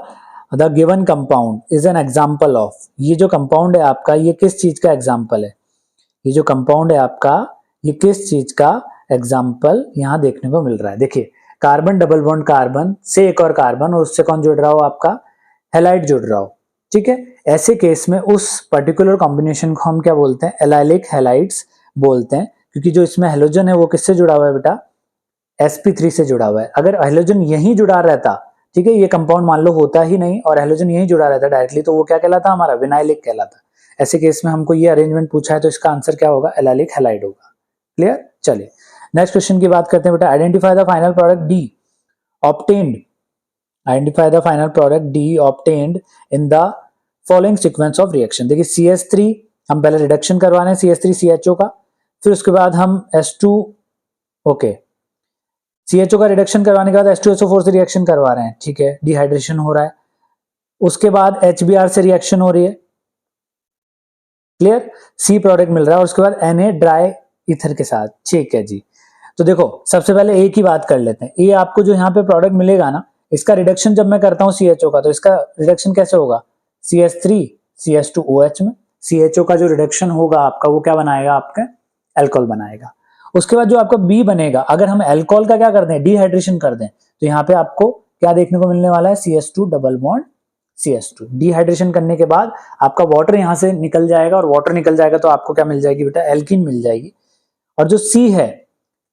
the given compound is an example of, ये जो कंपाउंड है आपका ये किस चीज का एग्जाम्पल है, ये जो कंपाउंड है आपका ये किस चीज का एग्जाम्पल यहाँ देखने को मिल रहा है। देखिए कार्बन डबल बॉन्ड कार्बन से एक और कार्बन और उससे कौन जुड़ रहा हो आपका हैलाइड जुड़ रहा हो, ठीक है। ऐसे केस में उस पर्टिकुलर कॉम्बिनेशन को हम क्या बोलते हैं एलाइलिक हैलाइड्स बोलते हैं, क्योंकि जो इसमें हेलोजन है वो किससे जुड़ा हुआ है बेटा sp3 से जुड़ा हुआ है। अगर हेलोजन यहीं जुड़ा रहता, ठीक है, ये कंपाउंड मान लो होता ही नहीं और हेलोजन यहीं जुड़ा रहता डायरेक्टली, तो वो क्या कहलाता हमारा विनाइलिक कहलाता। ऐसे केस में हमको ये अरेंजमेंट पूछा है तो इसका आंसर क्या होगा एलाइलिक हैलाइड होगा। क्लियर। चलिए नेक्स्ट क्वेश्चन की बात करते हैं बेटा। Identify the final product D obtained, identify the final product D obtained in the following sequence of reaction. देखिए CH3 हम पहले रिडक्शन करवा रहे हैं CH3CHO का, फिर उसके बाद हम S2 ओके CHO का रिडक्शन करवाने के बाद H2SO4 से रिएक्शन करवा रहे हैं, ठीक है, डिहाइड्रेशन हो रहा है, उसके बाद HBr से रिएक्शन हो रही है, क्लियर, C प्रोडक्ट मिल रहा है और उसके बाद Na ड्राई ईथर के साथ, ठीक है जी। तो देखो सबसे पहले A की बात कर लेते हैं। ये आपको जो यहाँ पे प्रोडक्ट मिलेगा ना, इसका रिडक्शन जब मैं करता हूँ CHO का, तो इसका रिडक्शन कैसे होगा CH3 CH2OH में, CHO का जो रिडक्शन होगा आपका वो क्या बनाएगा आपका अल्कोहल बनाएगा। उसके बाद जो आपका B बनेगा, अगर हम अल्कोहल का क्या कर दें डिहाइड्रेशन कर दें, तो यहाँ पे आपको क्या देखने को मिलने वाला है CH2 double bond CH2। Dehydration करने के बाद आपका वाटर यहाँ से निकल जाएगा और वाटर निकल जाएगा तो आपको क्या मिल जाएगी बेटा एल्कीन मिल जाएगी। और जो C है,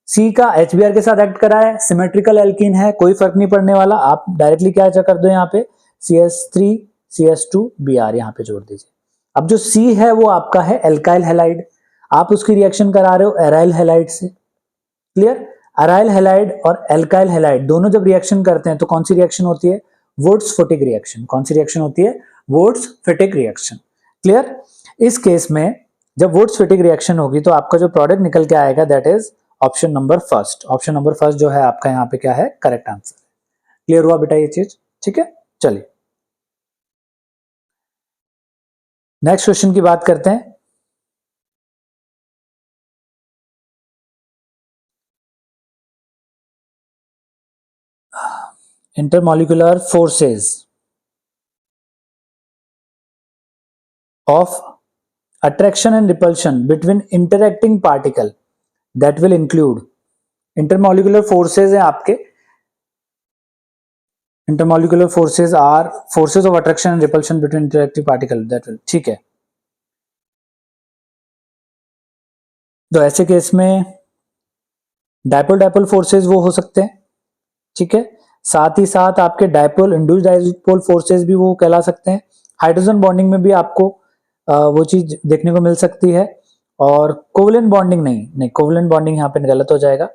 C का HBr के साथ एक्ट करा है, सिमेट्रिकल एल्कीन है, कोई फर्क नहीं पड़ने वाला, आप डायरेक्टली क्या कर दो यहाँ पे CH3 CH2Br यहाँ पे जोड़ दीजिए। अब जो C है वो आपका है एल्काइल हैलाइड, आप उसकी रिएक्शन करा रहे हो एराइल हैलाइड से, क्लियर। अराइल हैलाइड और एल्काइल हैलाइड दोनों जब रिएक्शन करते हैं तो कौन सी रिएक्शन होती है वुड्स-फिटिक रिएक्शन। कौन सी रिएक्शन होती है वुड्स-फिटिक रिएक्शन, क्लियर। इस केस में जब वुड्स-फिटिक रिएक्शन होगी तो आपका जो प्रोडक्ट निकल के आएगा that is option number first. Option number first जो है आपका यहाँ पे क्या है करेक्ट आंसर। क्लियर हुआ बेटा ये चीज, ठीक है। चलिए नेक्स्ट क्वेश्चन की बात करते हैं। Intermolecular forces of attraction and repulsion between interacting particle that will include intermolecular forces है आपके, intermolecular forces are forces of attraction and repulsion between interacting particle that will, ठीक है। तो ऐसे केस में डायपोल डायपोल फोर्सेस वो हो सकते हैं, ठीक है, साथ ही साथ आपके डायपोल इंड्यूस्ड डायपोल फोर्सेस भी वो कहला सकते हैं। हाइड्रोजन बॉन्डिंग में भी आपको वो चीज देखने को मिल सकती है, और कोवलेंट बॉन्डिंग नहीं कोवलेंट बॉन्डिंग यहाँ पे गलत हो जाएगा।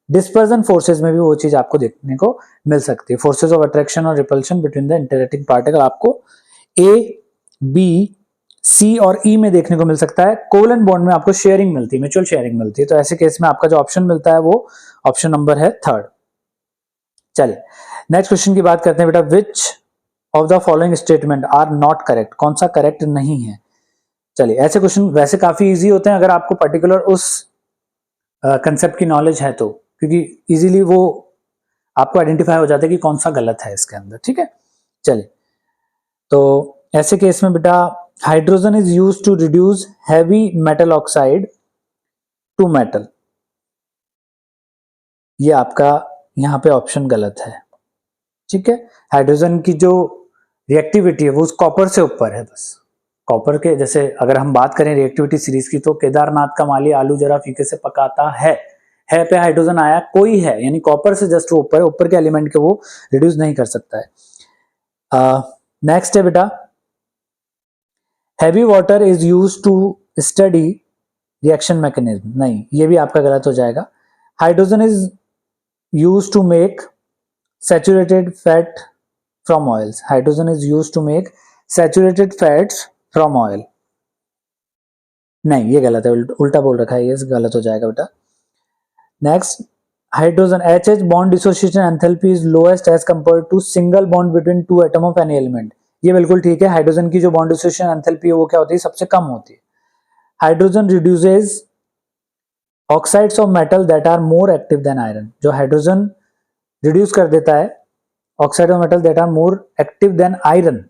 डिस्पर्जन फोर्सेस में भी वो चीज आपको देखने को मिल सकती है, फोर्सेस ऑफ अट्रैक्शन और repulsion between the interacting particle आपको A, B, C और E में देखने को मिल सकता है। कोवलेंट बॉन्ड में आपको शेयरिंग मिलती है, म्यूचुअल शेयरिंग मिलती है, तो ऐसे केस में आपका जो ऑप्शन मिलता है वो ऑप्शन नंबर है थर्ड। चलिए नेक्स्ट क्वेश्चन की बात करते हैं बेटा। Which of the following statement are not correct, कौन सा करेक्ट नहीं है। चलिए ऐसे क्वेश्चन वैसे काफी इजी होते हैं अगर आपको पर्टिकुलर उस कंसेप्ट की नॉलेज है तो, क्योंकि इजीली वो आपको आइडेंटिफाई हो जाता है कि कौन सा गलत है इसके अंदर, ठीक है। चलिए तो ऐसे केस में बेटा hydrogen is used to reduce heavy metal oxide to metal, ये आपका यहाँ पे ऑप्शन गलत है, ठीक है। हाइड्रोजन की जो रिएक्टिविटी है वो उस कॉपर से ऊपर है, बस कॉपर के जैसे अगर हम बात करें रिएक्टिविटी सीरीज की तो केदारनाथ का माली आलू जरा फीके से पकाता है पे हाइड्रोजन आया कोई है, यानी कॉपर से जस्ट ऊपर है, ऊपर के एलिमेंट के वो रिड्यूस नहीं कर सकता है। नेक्स्ट है बेटा heavy water is used to study reaction mechanism, नहीं ये भी आपका गलत हो जाएगा। Hydrogen is used to make saturated fat from oils, hydrogen is used to make saturated fats from oil, नहीं ये गलत है, उल्टा बोल रखा है, ये गलत हो जाएगा बेटा। Next hydrogen HH bond dissociation enthalpy is lowest as compared to single bond between two atom of any element, ये बिल्कुल ठीक है। हाइड्रोजन की जो बॉन्ड डिसोसिएशन एंथैल्पी है वो क्या होती है सबसे कम होती है। Hydrogen reduces oxides of metal that are more active than iron, जो हाइड्रोजन रिड्यूस कर देता है oxide of metal that are more active than iron.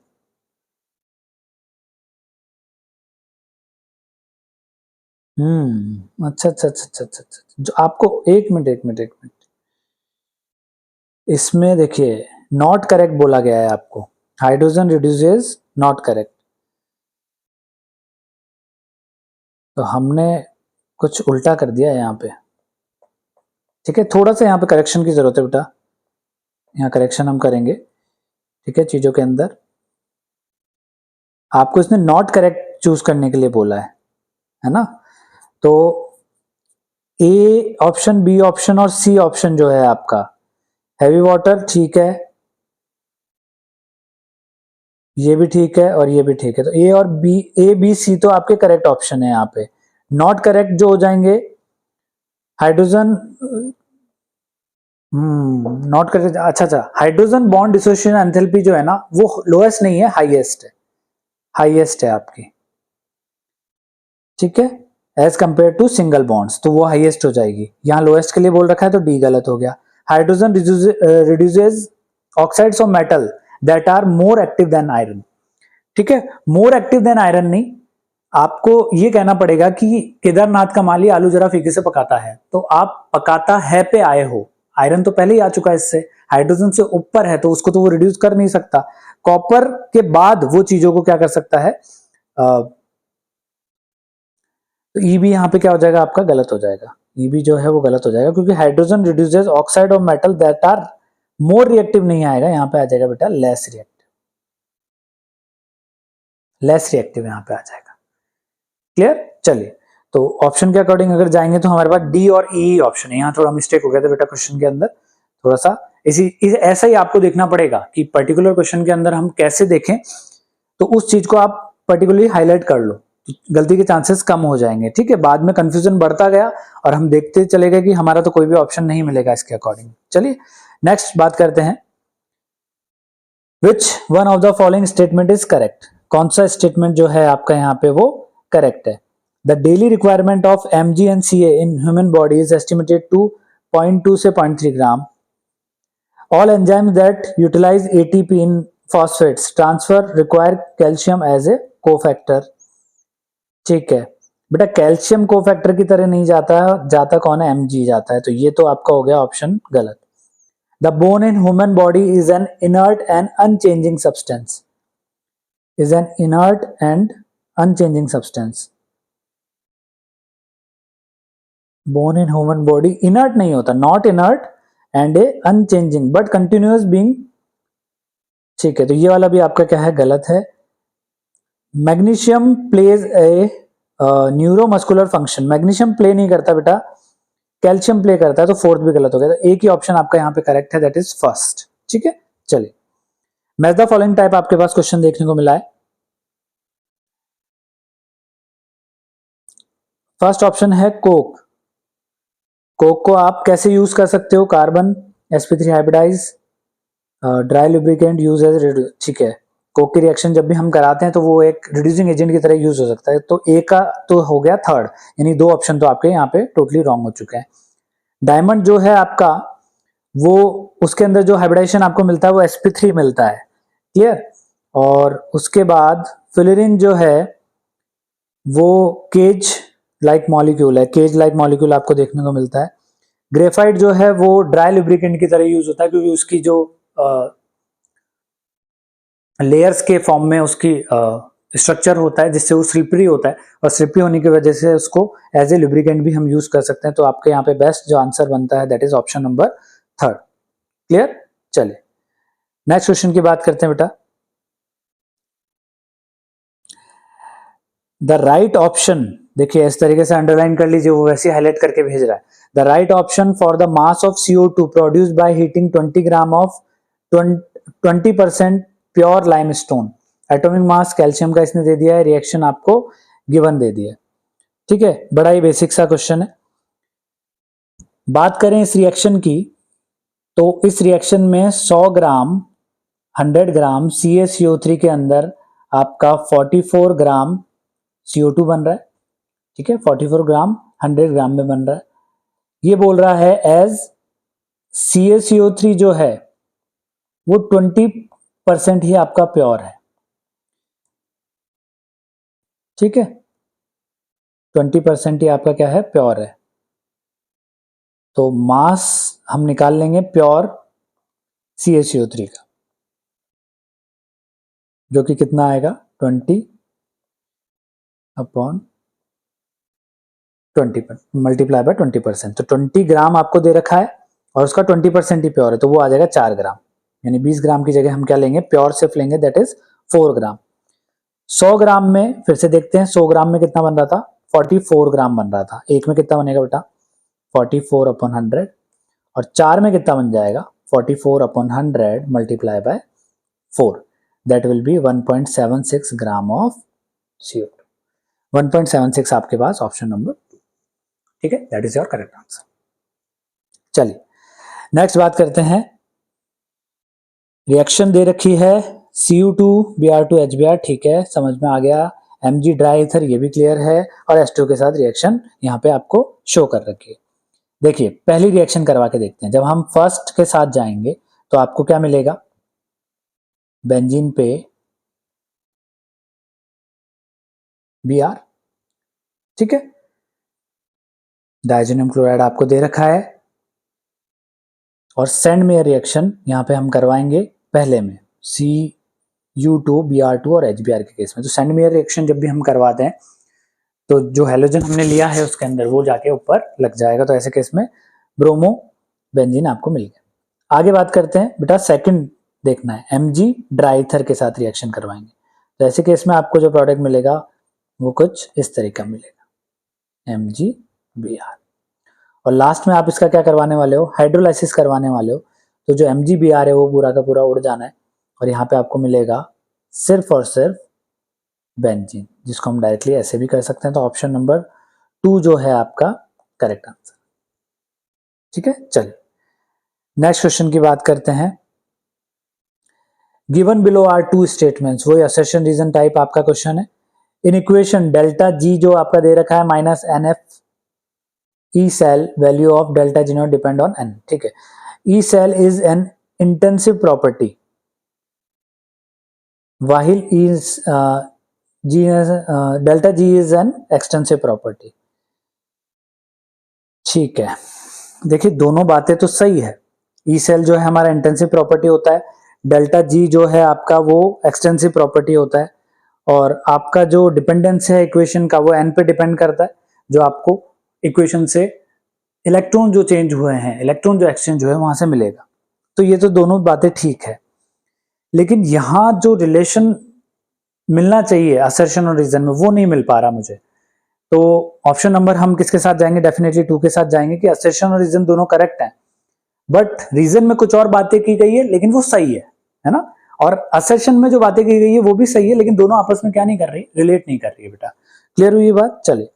अच्छा अच्छा अच्छा अच्छा अच्छा अच्छा। जो आपको एक मिनट इसमें देखिए नॉट करेक्ट बोला गया है आपको, हाइड्रोजन रिड्यूसेस नॉट करेक्ट। तो हमने कुछ उल्टा कर दिया है यहाँ पे, ठीक है। थोड़ा सा यहाँ पे करेक्शन की जरूरत है बेटा, यहाँ करेक्शन हम करेंगे, ठीक है। चीजों के अंदर आपको इसने नॉट करेक्ट चूज करने के लिए बोला है ना। तो ए ऑप्शन, बी ऑप्शन और सी ऑप्शन जो है आपका हैवी वाटर, ठीक है, ये भी ठीक है और ये भी ठीक है। तो ए और बी, ए बी सी तो आपके करेक्ट ऑप्शन है। यहाँ पे नॉट करेक्ट जो हो जाएंगे हाइड्रोजन, नॉट करेक्ट। अच्छा अच्छा, हाइड्रोजन बॉन्ड डिसोसिएशन एंथैल्पी जो है ना वो लोएस्ट नहीं है, हाईएस्ट है, हाईएस्ट है आपकी, ठीक है, as compare to single bonds, तो वो हाईएस्ट हो जाएगी। यहाँ लोएस्ट के लिए बोल रखा है तो डी गलत हो गया। Hydrogen reduces oxides of metal that are more active than iron, ठीक है। मोर एक्टिव देन आयरन नहीं, आपको ये कहना पड़ेगा कि केदारनाथ का माली आलू जरा फीके से पकाता है, तो आप पकाता है पे आए हो, आयरन तो पहले ही आ चुका है इससे, हाइड्रोजन से ऊपर है तो उसको तो वो रिड्यूस कर नहीं सकता। कॉपर के बाद वो चीजों को क्या कर सकता है, तो ई भी यहाँ पे क्या हो जाएगा आपका, गलत हो जाएगा। ई भी जो है वो गलत हो जाएगा, क्योंकि hydrogen reduces oxide of metal that are more reactive नहीं आएगा, यहाँ पे आ जाएगा बेटा लेस रिएक्टिव, लेस रिएक्टिव यहाँ पे आ जाएगा। क्लियर, चलिए। तो ऑप्शन के अकॉर्डिंग अगर जाएंगे तो हमारे पास डी और ई ऑप्शन है। यहाँ थोड़ा मिस्टेक हो गया था बेटा क्वेश्चन के अंदर, थोड़ा सा ऐसा ही आपको देखना पड़ेगा कि पर्टिकुलर क्वेश्चन के अंदर हम कैसे देखें, तो उस चीज को आप पर्टिकुलरली हाईलाइट कर लो, गलती के चांसेस कम हो जाएंगे, ठीक है। बाद में कंफ्यूजन बढ़ता गया और हम देखते चले गए कि हमारा तो कोई भी ऑप्शन नहीं मिलेगा इसके अकॉर्डिंग। चलिए नेक्स्ट बात करते हैं, विच one of the following statement is correct. कौन सा स्टेटमेंट जो है आपका यहाँ पे वो करेक्ट है। The daily requirement of mg and ca in human body is estimated to 0.2 से 0.3 gram. All enzymes that utilise ATP in phosphates transfer require calcium as a cofactor, ठीक है। बेटा कैल्शियम कोफैक्टर की तरह नहीं जाता, जाता कौन है, mg जाता है, तो ये तो आपका हो गया ऑप्शन गलत। The bone in human body is an inert and unchanging substance, is an inert and unchanging substance. Bone in human body inert नहीं होता, not inert and a unchanging but continuous being, ठीक है। तो ये वाला भी आपका क्या है, गलत है। Magnesium plays a neuromuscular function, magnesium play नहीं करता बेटा, कैल्शियम प्ले करता है, तो फोर्थ भी गलत हो गया। तो एक ही ऑप्शन आपका यहाँ पे करेक्ट है, दैट इज फर्स्ट, ठीक है। चलिए मैच द फॉलोइंग टाइप आपके पास क्वेश्चन देखने को मिला है। फर्स्ट ऑप्शन है कोक। कोक को आप कैसे यूज कर सकते हो, carbon sp3 hybridize dry lubricant use as, ठीक है। कोक की रिएक्शन जब भी हम कराते हैं तो वो एक रिड्यूसिंग एजेंट की तरह यूज हो सकता है। तो ए का तो हो गया थर्ड, यानी दो ऑप्शन तो आपके यहाँ पे टोटली रॉन्ग हो चुके हैं। डायमंड जो है आपका वो, उसके अंदर जो हाइब्रिडाइजेशन आपको मिलता है वो sp3 मिलता है, क्लियर। और उसके बाद फ्लोरीन जो है वो केज लाइक मॉलिक्यूल है, केज लाइक मॉलिक्यूल आपको देखने को मिलता है। ग्रेफाइट जो है वो ड्राई लुब्रिकेंट की तरह यूज होता है, क्योंकि उसकी जो लेयर्स के फॉर्म में उसकी स्ट्रक्चर होता है जिससे वो स्लिपरी होता है, और स्लिपरी होने की वजह से उसको एज ए लुब्रिकेंट भी हम यूज कर सकते हैं। तो आपके यहाँ पे बेस्ट जो आंसर बनता है that is option number third, clear. चलिए नेक्स्ट क्वेश्चन की बात करते हैं बेटा। द राइट ऑप्शन, देखिए इस तरीके से अंडरलाइन कर लीजिए, वो वैसे हाईलाइट करके भेज रहा है। The right option for the mass of CO2 produced by heating 20 gram of 20% pure limestone. Atomic mass calcium का इसने दे दिया है, रिएक्शन आपको गिवन दे दिया है, ठीक है। बड़ा ही बेसिक सा क्वेश्चन है। बात करें इस रिएक्शन की, तो इस रिएक्शन में 100 ग्राम 100 ग्राम CaCO3 के अंदर आपका 44 ग्राम CO2 बन रहा है, ठीक है। 44 ग्राम 100 ग्राम में बन रहा है। ये बोल रहा है एज CaCO3 जो है वो 20% ही आपका प्योर है, ठीक है, 20% ही आपका क्या है, प्योर है। तो मास हम निकाल लेंगे प्योर CaCO3 का, जो कि कितना आएगा 20 अपॉन 20 मल्टीप्लाई बाय 20%। तो 20 ग्राम आपको दे रखा है और उसका 20% ही प्योर है, तो वो आ जाएगा 4 ग्राम, यानी 20 ग्राम की जगह हम क्या लेंगे, प्योर सिर्फ लेंगे, दैट इज 4 ग्राम। 100 ग्राम में फिर से देखते हैं, 100 ग्राम में कितना बन रहा था, 44 ग्राम बन रहा था। एक में कितना बनेगा बेटा, 44 अपॉन 100, और 4 में कितना बन जाएगा, 44 upon 100 multiply by 4, that will be 1.76 gram of CO2। 1.76 आपके पास ऑप्शन नंबर, ठीक है, that is your correct answer. चलिए नेक्स्ट बात करते हैं, रिएक्शन दे रखी है Cu2 Br2 HBr, ठीक है, समझ में आ गया। Mg ड्राई ईथर, ये भी क्लियर है, और H2 के साथ रिएक्शन यहाँ पे आपको शो कर रखी है। देखिए पहली रिएक्शन करवा के देखते हैं। जब हम फर्स्ट के साथ जाएंगे तो आपको क्या मिलेगा, बेंजीन पे Br, ठीक है, डाइजेनियम क्लोराइड आपको दे रखा है, और सेंड में रिएक्शन यहाँ पे हम करवाएंगे पहले में Cu2 Br2 और HBr के केस में। तो सेंड में रिएक्शन जब भी हम करवाते हैं तो जो हैलोजन हमने लिया है उसके अंदर वो जाके ऊपर लग जाएगा, तो ऐसे केस में ब्रोमो बेंजीन आपको मिल गया। आगे बात करते हैं बेटा, सेकंड देखना है, Mg ड्राई ईथर के साथ रिएक्शन करवाएंगे, तो ऐसे केस में आपको जो प्रोडक्ट मिलेगा वो कुछ इस तरह का मिलेगा, MgBr। और लास्ट में आप इसका क्या करवाने वाले हो, हाइड्रोलाइसिस करवाने वाले हो, तो जो MgBr है वो पूरा का पूरा उड़ जाना है, और यहाँ पे आपको मिलेगा सिर्फ और सिर्फ बेंजीन, जिसको हम डायरेक्टली ऐसे भी कर सकते हैं। तो ऑप्शन नंबर 2 जो है आपका करेक्ट आंसर, ठीक है। चलिए नेक्स्ट क्वेश्चन की बात करते हैं। Given below are two statements, वही असर्शन रीजन टाइप आपका क्वेश्चन है। इन इक्वेशन डेल्टा जी जो आपका दे रखा है minus NF E cell value of delta G naught depend on N, ठीक है। E cell is an intensive property while delta G is an extensive property, ठीक है। देखिए दोनों बातें तो सही है, E cell जो है हमारा इंटेंसिव प्रॉपर्टी होता है, डेल्टा G जो है आपका वो एक्सटेंसिव प्रॉपर्टी होता है, और आपका जो डिपेंडेंस है इक्वेशन का वो N पे डिपेंड करता है, जो आपको इक्वेशन से इलेक्ट्रॉन जो चेंज हुए हैं, इलेक्ट्रॉन जो एक्सचेंज हुए हैं वहां से मिलेगा। तो ये तो दोनों बातें ठीक है, लेकिन यहां जो रिलेशन मिलना चाहिए असर्शन और रीजन में वो नहीं मिल पा रहा मुझे। तो ऑप्शन नंबर हम किसके साथ जाएंगे, डेफिनेटली 2 के साथ जाएंगे कि असर्शन और रीजन दोनों करेक्ट हैं, बट रीजन में कुछ और बातें की गई है लेकिन वो सही है ना, और असर्शन में जो बातें की गई है वो भी सही है, लेकिन दोनों आपस में क्या नहीं कर रही, रिलेट नहीं कर रही है बेटा। क्लियर हुई ये बात। चलिए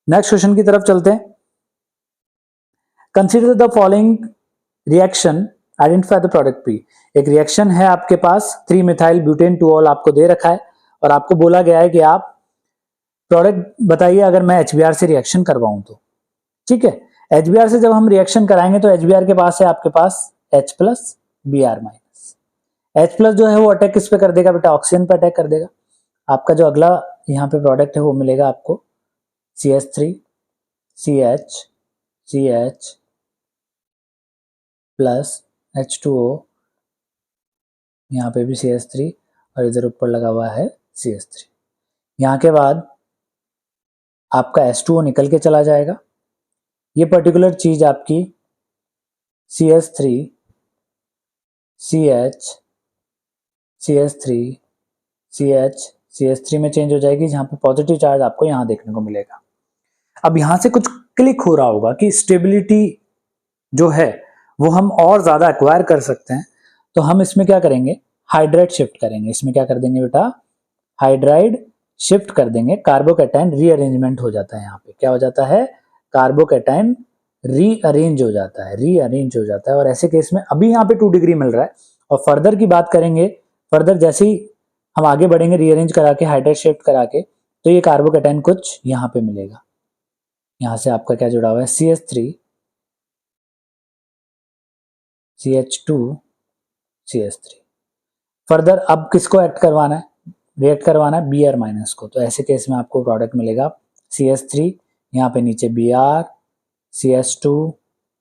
नेक्स्ट क्वेश्चन की तरफ चलते हैं। Consider the following reaction, identify the product P। एक रिएक्शन है आपके पास 3 मिथाइल ब्यूटेन 2ऑल आपको दे रखा है, और आपको बोला गया है कि आप प्रोडक्ट बताइए अगर मैं HBr से रिएक्शन करवाऊं तो, ठीक है। HBr से जब हम रिएक्शन कराएंगे तो HBr के पास है आपके पास H plus Br minus. H plus जो है वो अटैक किस पे कर देगा बेटा, ऑक्सीजन पे अटैक कर देगा। आपका जो अगला यहाँ पे प्रोडक्ट है वो मिलेगा आपको CH3 CH CH plus H2O, यहाँ पे भी CH3, और इधर ऊपर लगा हुआ है CH3। यहाँ के बाद आपका H2O निकल के चला जाएगा, ये पर्टिकुलर चीज आपकी CH3 CH CH3 CH CH3 में चेंज हो जाएगी, जहाँ पे पॉजिटिव चार्ज आपको यहाँ देखने को मिलेगा। अब यहाँ से कुछ क्लिक हो रहा होगा कि स्टेबिलिटी जो है वो हम और ज्यादा एक्वायर कर सकते हैं, तो हम इसमें क्या करेंगे, हाइड्राइड शिफ्ट करेंगे। इसमें क्या कर देंगे बेटा, हाइड्राइड शिफ्ट कर देंगे, कार्बोकैटायन रीअरेंजमेंट हो जाता है। यहाँ पे क्या हो जाता है, कार्बोकैटायन रीअरेंज हो जाता है, रीअरेंज हो जाता है। और ऐसे केस में अभी यहाँ पे 2 डिग्री मिल रहा है, और फर्दर की बात करेंगे, फर्दर जैसे ही हम आगे बढ़ेंगे रीअरेंज करा के, हाइड्राइड शिफ्ट करा के, तो ये कार्बोकैटायन कुछ यहाँ पे मिलेगा। यहाँ से आपका क्या जुड़ा हुआ है, CH3 CH2 CH3। फर्दर अब किसको एक्ट करवाना है, रिएक्ट करवाना है Br माइनस को, तो ऐसे केस में आपको प्रोडक्ट मिलेगा CH3, यहाँ पे नीचे Br, CH2,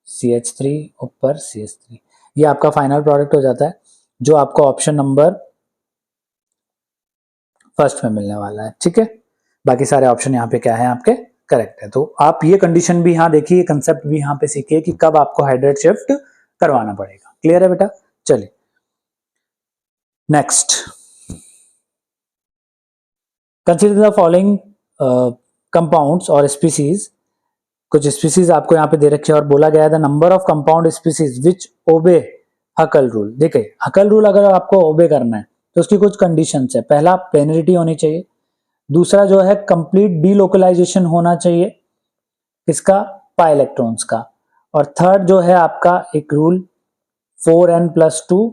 CH3, ऊपर CH3। ये आपका फाइनल प्रोडक्ट हो जाता है जो आपको ऑप्शन नंबर फर्स्ट में मिलने वाला है। ठीक है, बाकी सारे ऑप्शन यहाँ पे क्या है आपके करेक्ट है। तो आप ये कंडीशन भी यहाँ देखिए, कंसेप्ट भी यहाँ पे सीखिए कि कब आपको हाइड्रेट शिफ्ट करवाना पड़ेगा। क्लियर है बेटा? चलिए next, consider the following compounds और स्पीसीज। कुछ स्पीसीज आपको यहाँ पे दे रखे हैं और बोला गया है the number of compound species which obey Huckel rule. देखिए हकल रूल अगर आपको ओबे करना है तो उसकी कुछ कंडीशंस है। पहला प्लेनरिटी होनी चाहिए, दूसरा जो है कंप्लीट डीलोकलाइजेशन होना चाहिए किसका, पाई इलेक्ट्रॉन्स का, और थर्ड जो है आपका एक रूल 4n+2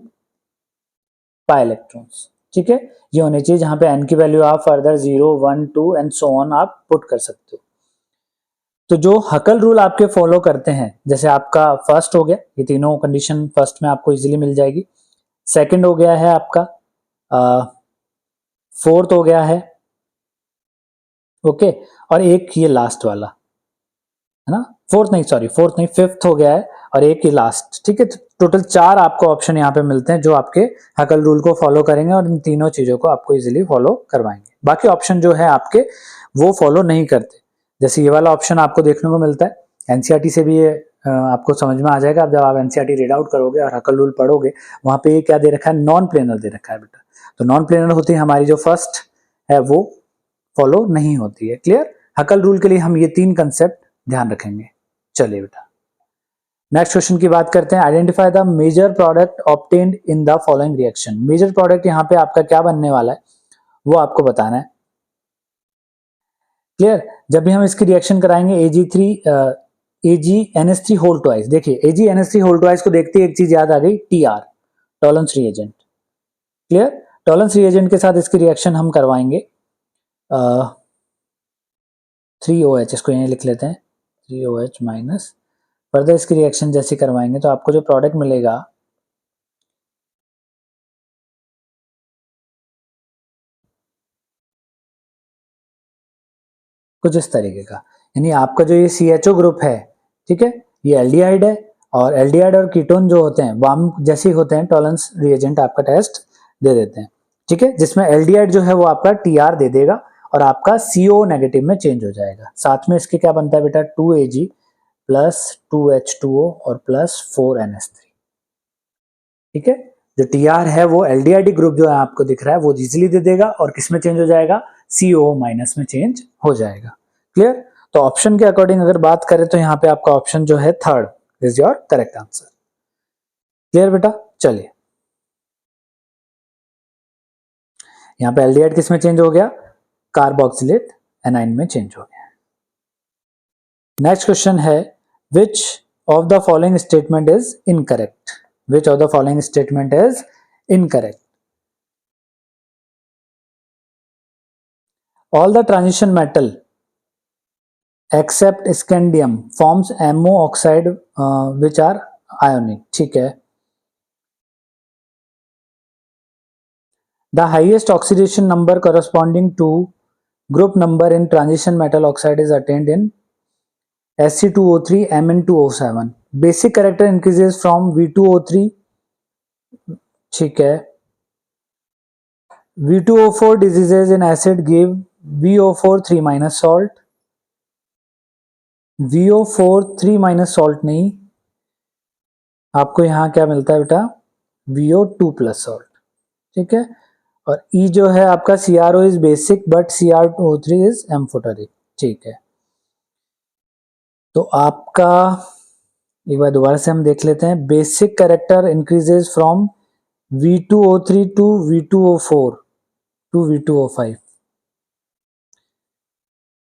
पाई इलेक्ट्रॉन्स। ठीक है, ये होने चाहिए जहां पे n की वैल्यू आप फर्दर 0, 1, 2 एंड सो ऑन आप पुट कर सकते हो। तो जो हकल रूल आपके फॉलो करते हैं, जैसे आपका फर्स्ट हो गया, ये तीनों कंडीशन फर्स्ट में आपको इजीली मिल जाएगी, सेकंड हो गया है आपका, फोर्थ हो गया है, ओके, और एक ये लास्ट वाला है ना, फोर्थ नहीं फिफ्थ हो गया है, और एक ये लास्ट। ठीक है, तो टोटल 4 आपको ऑप्शन यहाँ पे मिलते हैं जो आपके हकल रूल को फॉलो करेंगे और इन तीनों चीजों को आपको इजीली फॉलो करवाएंगे। बाकी ऑप्शन जो है आपके वो फॉलो नहीं करते। जैसे ये वाला ऑप्शन आपको देखने को मिलता है, एनसीईआरटी से भी ये आपको समझ में आ जाएगा। अब जब आप एनसीईआरटी रीड आउट करोगे और हकल रूल पढ़ोगे, वहां पे क्या दे रखा है, नॉन प्लेनर दे रखा है बेटा। तो नॉन प्लेनर होती है हमारी जो फर्स्ट है वो फॉलो नहीं होती है। क्लियर? हकल रूल के लिए हम ये 3 कंसेप्ट ध्यान रखेंगे। चलिए बेटा नेक्स्ट क्वेश्चन की बात करते हैं। Identify the major product obtained in the following reaction. Major product यहाँ पे आपका क्या बनने वाला है वो आपको बताना है। क्लियर? जब भी हम इसकी रिएक्शन कराएंगे AgNH3 होल ट्वाइस, देखिए AgNH3 होल ट्वाइस को देखते ही एक चीज याद आ गई, TR, tolerance reagent. Clear? Tolerance reagent के साथ इसकी रिएक्शन हम करवाएंगे 3OH, इसको यहीं लिख लेते हैं 3OH माइनस। फर्दर इसकी रिएक्शन जैसे करवाएंगे तो आपको जो प्रोडक्ट मिलेगा कुछ इस तरीके का, यानी आपका जो ये CHO ग्रुप है, ठीक है, ये एल्डिहाइड है, और एल्डिहाइड और कीटोन जो होते हैं वार्म जैसे ही होते हैं, टॉलरेंस रिएजेंट आपका टेस्ट दे देते हैं। ठीक है, जिसमें एल्डिहाइड जो है वो आपका TR दे देगा और आपका CO नेगेटिव में चेंज हो जाएगा। साथ में इसके क्या बनता है बेटा, 2Ag प्लस 2H2O और प्लस 4NH3। ठीक है, जो TR है वो एल्डिहाइड ग्रुप जो है आपको दिख रहा है वो इजीली दे देगा, और किस में चेंज हो जाएगा, CO माइनस में चेंज हो जाएगा। क्लियर? तो ऑप्शन के अकॉर्डिंग अगर बात करें तो यहाँ पे आपका ऑप्शन जो है third is your correct answer. Clear बेटा? चलिए यहाँ पे एल्डिहाइड किस में चेंज हो गया, कार्बोक्सिलेट एनाइन में चेंज हो गया। नेक्स्ट क्वेश्चन है, which of the following statement is incorrect. Which of the following statement is incorrect. All the transition metal except scandium forms MO oxide which are ionic. ठीक है, the highest oxidation number corresponding to group number in transition metal oxide is attained in Sc2O3 Mn2O7. Basic character increases from V2O3, ठीक है, V2O4 diseases in acid give VO4 3 minus salt, VO4 3 minus salt नहीं, आपको यहाँ क्या मिलता है बेटा, VO2 plus salt. ठीक है, और E जो है आपका CRO is basic but CrO3 is amphoteric. ठीक है, तो आपका एक बार दोबारा से हम देख लेते हैं। Basic character increases from V2O3 to V2O4 to V2O5।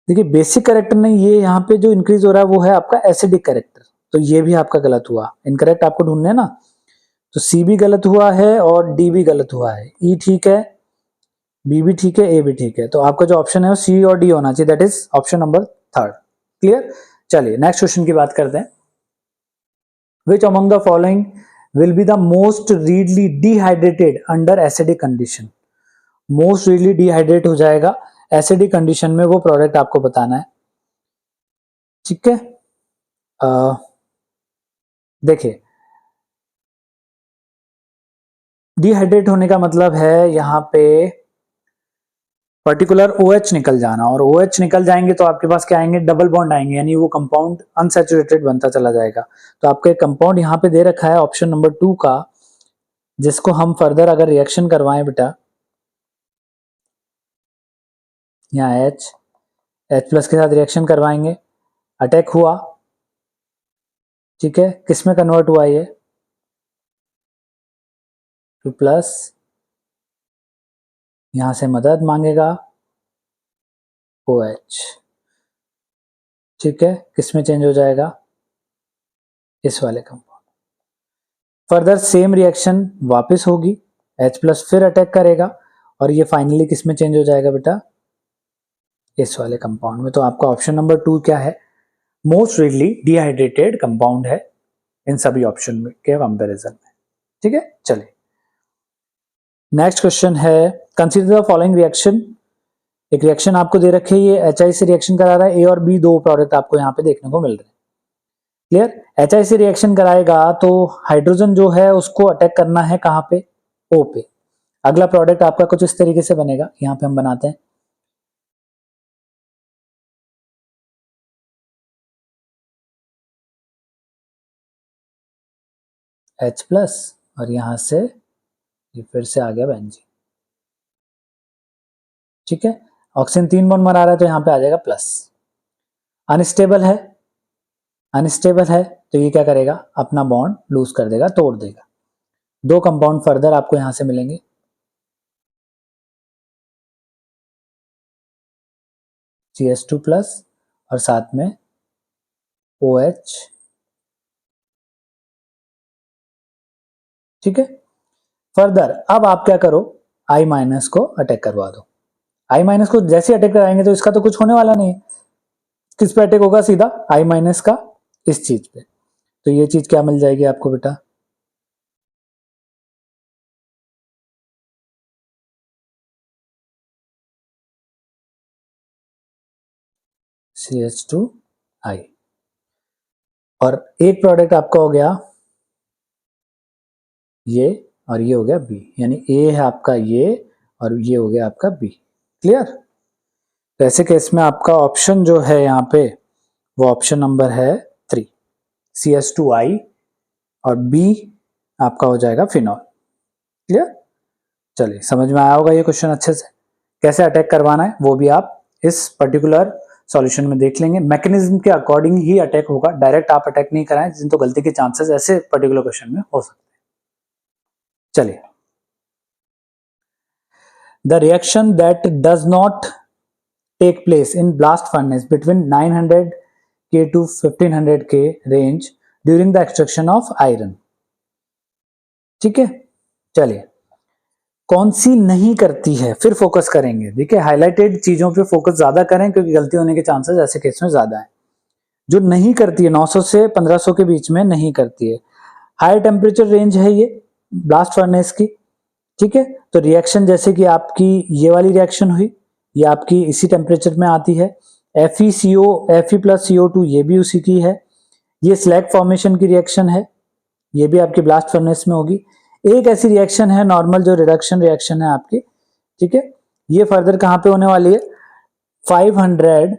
देखिए बेसिक कैरेक्टर नहीं, ये यहाँ पे जो इंक्रीज हो रहा है वो है आपका एसिडिक कैरेक्टर, तो ये भी आपका गलत हुआ। इनकरेक्ट आपको ढूंढना है ना, तो C भी गलत हुआ है और D भी गलत हुआ है। E ठीक है, B भी ठीक है, A भी ठीक है, तो आपका जो ऑप्शन है वो C और D होना चाहिए, that is option number third. Clear? चलिए नेक्स्ट क्वेश्चन की बात करते हैं। विच among the following will be the most readily dehydrated under acidic condition. Most readily dehydrate हो जाएगा एसिडिक कंडीशन में, वो प्रोडक्ट आपको बताना है। ठीक है, देखिए डिहाइड्रेट होने का मतलब है यहाँ पे पर्टिकुलर OH निकल जाना, और OH निकल जाएंगे तो आपके पास क्या आएंगे, डबल बॉन्ड आएंगे, यानी वो कंपाउंड अनसैचुरेटेड बनता चला जाएगा। तो आपका एक कंपाउंड यहाँ पे दे रखा है ऑप्शन नंबर 2 का, जिसको हम फर्दर अगर रिएक्शन करवाएं बेटा, यहाँ H प्लस के साथ रिएक्शन करवाएंगे, अटैक हुआ, ठीक है, किस में कन्वर्ट हुआ ये, 2 प्लस, यहां से मदद मांगेगा OH, ठीक है, किस में चेंज हो जाएगा, इस वाले कंपाउंड। फर्दर सेम रिएक्शन वापस होगी, H प्लस फिर अटैक करेगा, और ये फाइनली किस में चेंज हो जाएगा बेटा, इस वाले कंपाउंड में। तो आपका ऑप्शन नंबर 2 क्या है, मोस्ट रीडली डिहाइड्रेटेड कंपाउंड है इन सभी ऑप्शन में के कंपैरिजन में। ठीक है, चलिए नेक्स्ट क्वेश्चन है, कंसीडर द फॉलोइंग रिएक्शन। एक रिएक्शन आपको दे रखी है, ये HI से रिएक्शन करा रहा है, A और B दो प्रोडक्ट आपको यहाँ पे देखने को मिल रहे हैं। क्लियर, HI से रिएक्शन कराएगा तो हाइड्रोजन जो है उसको अटैक करना है कहाँ पे, O पे। अगला प्रोडक्ट आपका कुछ इस तरीके से बनेगा, यहाँ पे हम बनाते हैं, H प्लस, और यहां से ये फिर से आ गया बेंजीन। ठीक है, ऑक्सीजन 3 बॉन्ड बना रहा है तो यहाँ पे आ जाएगा प्लस। अनस्टेबल है, अनस्टेबल है तो ये क्या करेगा, अपना बॉन्ड लूज कर देगा, तोड़ देगा। दो कंपाउंड फर्दर आपको यहां से मिलेंगे, CH2 प्लस और साथ में OH। ठीक है, फर्दर अब आप क्या करो, I माइनस को अटैक करवा दो। I माइनस को जैसे अटैक कराएंगे तो इसका तो कुछ होने वाला नहीं है, किस पे अटैक होगा, सीधा I माइनस का इस चीज पे। तो ये चीज क्या मिल जाएगी आपको बेटा, CH2I। और एक प्रोडक्ट आपका हो गया ये, और ये हो गया B, यानी A है आपका ये और ये हो गया आपका B। क्लियर, तो ऐसे केस में आपका ऑप्शन जो है यहाँ पे वो ऑप्शन नंबर है 3, CH2I, और B आपका हो जाएगा फिनॉल। क्लियर, चलिए समझ में आया होगा ये क्वेश्चन अच्छे से, कैसे अटैक करवाना है वो भी आप इस पर्टिकुलर सॉल्यूशन में देख लेंगे। मैकेनिज्म के अकॉर्डिंग ही अटैक होगा, डायरेक्ट आप अटैक नहीं कराएं, जिन तो गलती के चांसेस ऐसे पर्टिकुलर क्वेश्चन में हो सकते हैं। चलिए, the reaction that does not take place in blast furnace between 900K to 1500K range during the extraction of iron. ठीक है, चलिए कौन सी नहीं करती है, फिर फोकस करेंगे। देखिए हाईलाइटेड चीजों पे फोकस ज्यादा करें क्योंकि गलती होने के चांसेस ऐसे केस में ज्यादा है। जो नहीं करती है 900 से 1500 के बीच में नहीं करती है, हाई टेम्परेचर रेंज है ये ब्लास्ट फर्नेस की। ठीक है, तो रिएक्शन जैसे कि आपकी ये वाली रिएक्शन हुई, ये आपकी इसी टेम्परेचर में आती है। Fe प्लस CO2 ये भी उसी की है। ये स्लैग फॉर्मेशन की रिएक्शन है, ये भी आपकी ब्लास्ट फर्नेस में होगी। एक ऐसी रिएक्शन है नॉर्मल जो रिडक्शन रिएक्शन है आपकी। ठीक है, ये फर्दर कहाँ पे होने वाली है, 500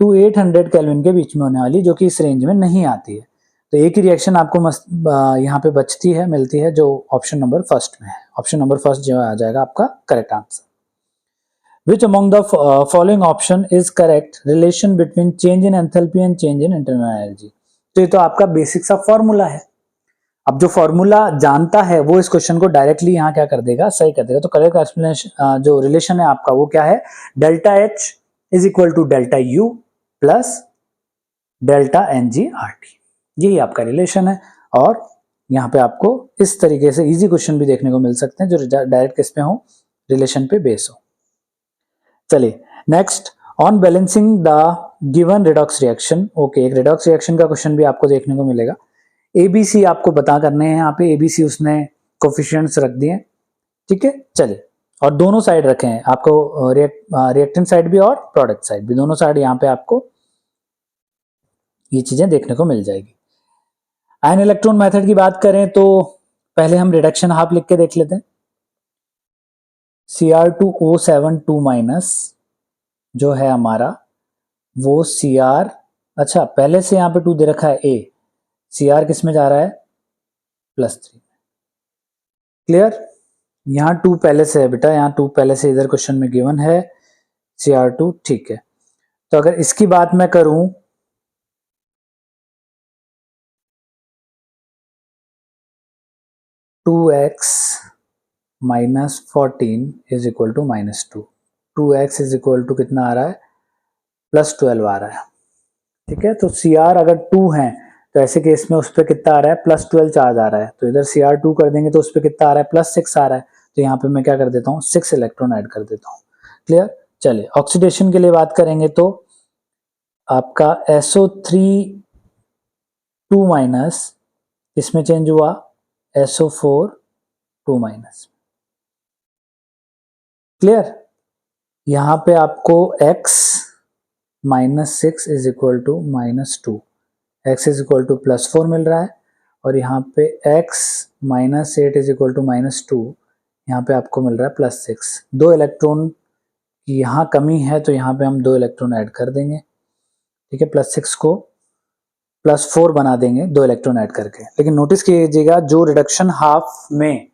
to 800 केल्विन के बीच में होने वाली, जो कि इस रेंज में नहीं आती है। तो एक ही रिएक्शन आपको यहाँ पे बचती है, मिलती है, जो ऑप्शन नंबर फर्स्ट में है। ऑप्शन नंबर फर्स्ट जो आ जाएगा आपका correct answer. Which among the following option is correct relation between change in enthalpy and change in internal energy? तो ये तो आपका बेसिक सा फॉर्मूला है। अब जो फॉर्मूला जानता है वो इस क्वेश्चन को डायरेक्टली यहाँ क्या कर देगा, सही कर देगा। तो करेक्ट एक्सप्लेनेशन जो रिलेशन है आपका वो क्या है, delta H is equal to delta U plus delta NgRT, यही आपका रिलेशन है। और यहाँ पे आपको इस तरीके से इजी क्वेश्चन भी देखने को मिल सकते हैं जो डायरेक्ट किस पे हो, रिलेशन पे बेस हो। चलिए next, on balancing the given redox reaction. Okay, एक रिडॉक्स रिएक्शन का क्वेश्चन भी आपको देखने को मिलेगा। ABC आपको पता करने हैं, यहाँ पे ABC उसने कोफिशिएंट्स रख दिए, ठीक है। चलिए, और दोनों साइड रखे हैं आपको, रिएक्टेंट साइड भी और प्रोडक्ट साइड भी, दोनों साइड यहाँ पे आपको ये चीजें देखने को मिल जाएगी। आयन इलेक्ट्रॉन मेथड की बात करें तो पहले हम रिडक्शन हाफ लिख के देख लेते हैं। Cr2O7 2- जो है हमारा वो Cr, अच्छा पहले से यहाँ पे 2 दे रखा है, A Cr किस में जा रहा है, +3। क्लियर, यहाँ 2 पहले से है बेटा, यहाँ 2 पहले से इधर क्वेश्चन में गिवन है, Cr2, ठीक है। तो अगर इसकी बात मैं करूं, (2x -14 is equal to -2), 2x is equal to कितना आ रहा है, +12 आ रहा है, ठीक है। तो Cr अगर 2 है तो ऐसे केस में उस पर कितना आ रहा है, +12 चार्ज आ रहा है, तो इधर Cr2 कर देंगे तो उस पर कितना आ रहा है, +6 आ रहा है, तो यहाँ पे मैं क्या कर देता हूँ, 6 इलेक्ट्रॉन ऐड कर देता हूँ। क्लियर, चलिए ऑक्सीडेशन के लिए बात करेंगे तो आपका SO3 2- इसमें चेंज हुआ SO4 2-। क्लियर, यहां पे आपको x -6 is equal to -2, x is equal to +4 मिल रहा है, और यहाँ पे x -8 इज इक्वल टू -2, यहाँ पे आपको मिल रहा है +6। 2 इलेक्ट्रॉन की यहाँ कमी है तो यहाँ पे हम 2 इलेक्ट्रॉन ऐड कर देंगे, ठीक है। +6 को +4 बना देंगे 2 इलेक्ट्रॉन ऐड करके। लेकिन नोटिस कीजिएगा जो रिडक्शन हाफ में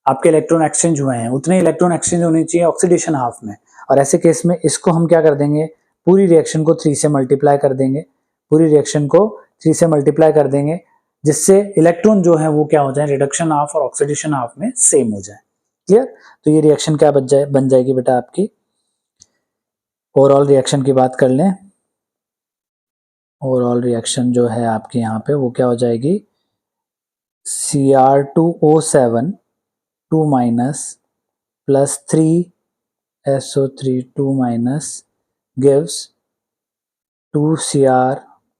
आपके इलेक्ट्रॉन एक्सचेंज हुए हैं उतने इलेक्ट्रॉन एक्सचेंज होने चाहिए ऑक्सीडेशन हाफ में, और ऐसे केस में इसको हम क्या कर देंगे, पूरी रिएक्शन को 3 से मल्टीप्लाई कर देंगे, पूरी रिएक्शन को 3 से मल्टीप्लाई कर देंगे, जिससे इलेक्ट्रॉन जो है वो क्या हो जाए, रिडक्शन हाफ और ऑक्सीडेशन हाफ में सेम हो जाए। क्लियर, तो ये रिएक्शन क्या बन जाएगी बेटा आपकी, ओवरऑल रिएक्शन की बात कर लें, ओवरऑल रिएक्शन जो है आपकी यहाँ पे वो क्या हो जाएगी, Cr2O7 2- +3 SO3 2- gives 2Cr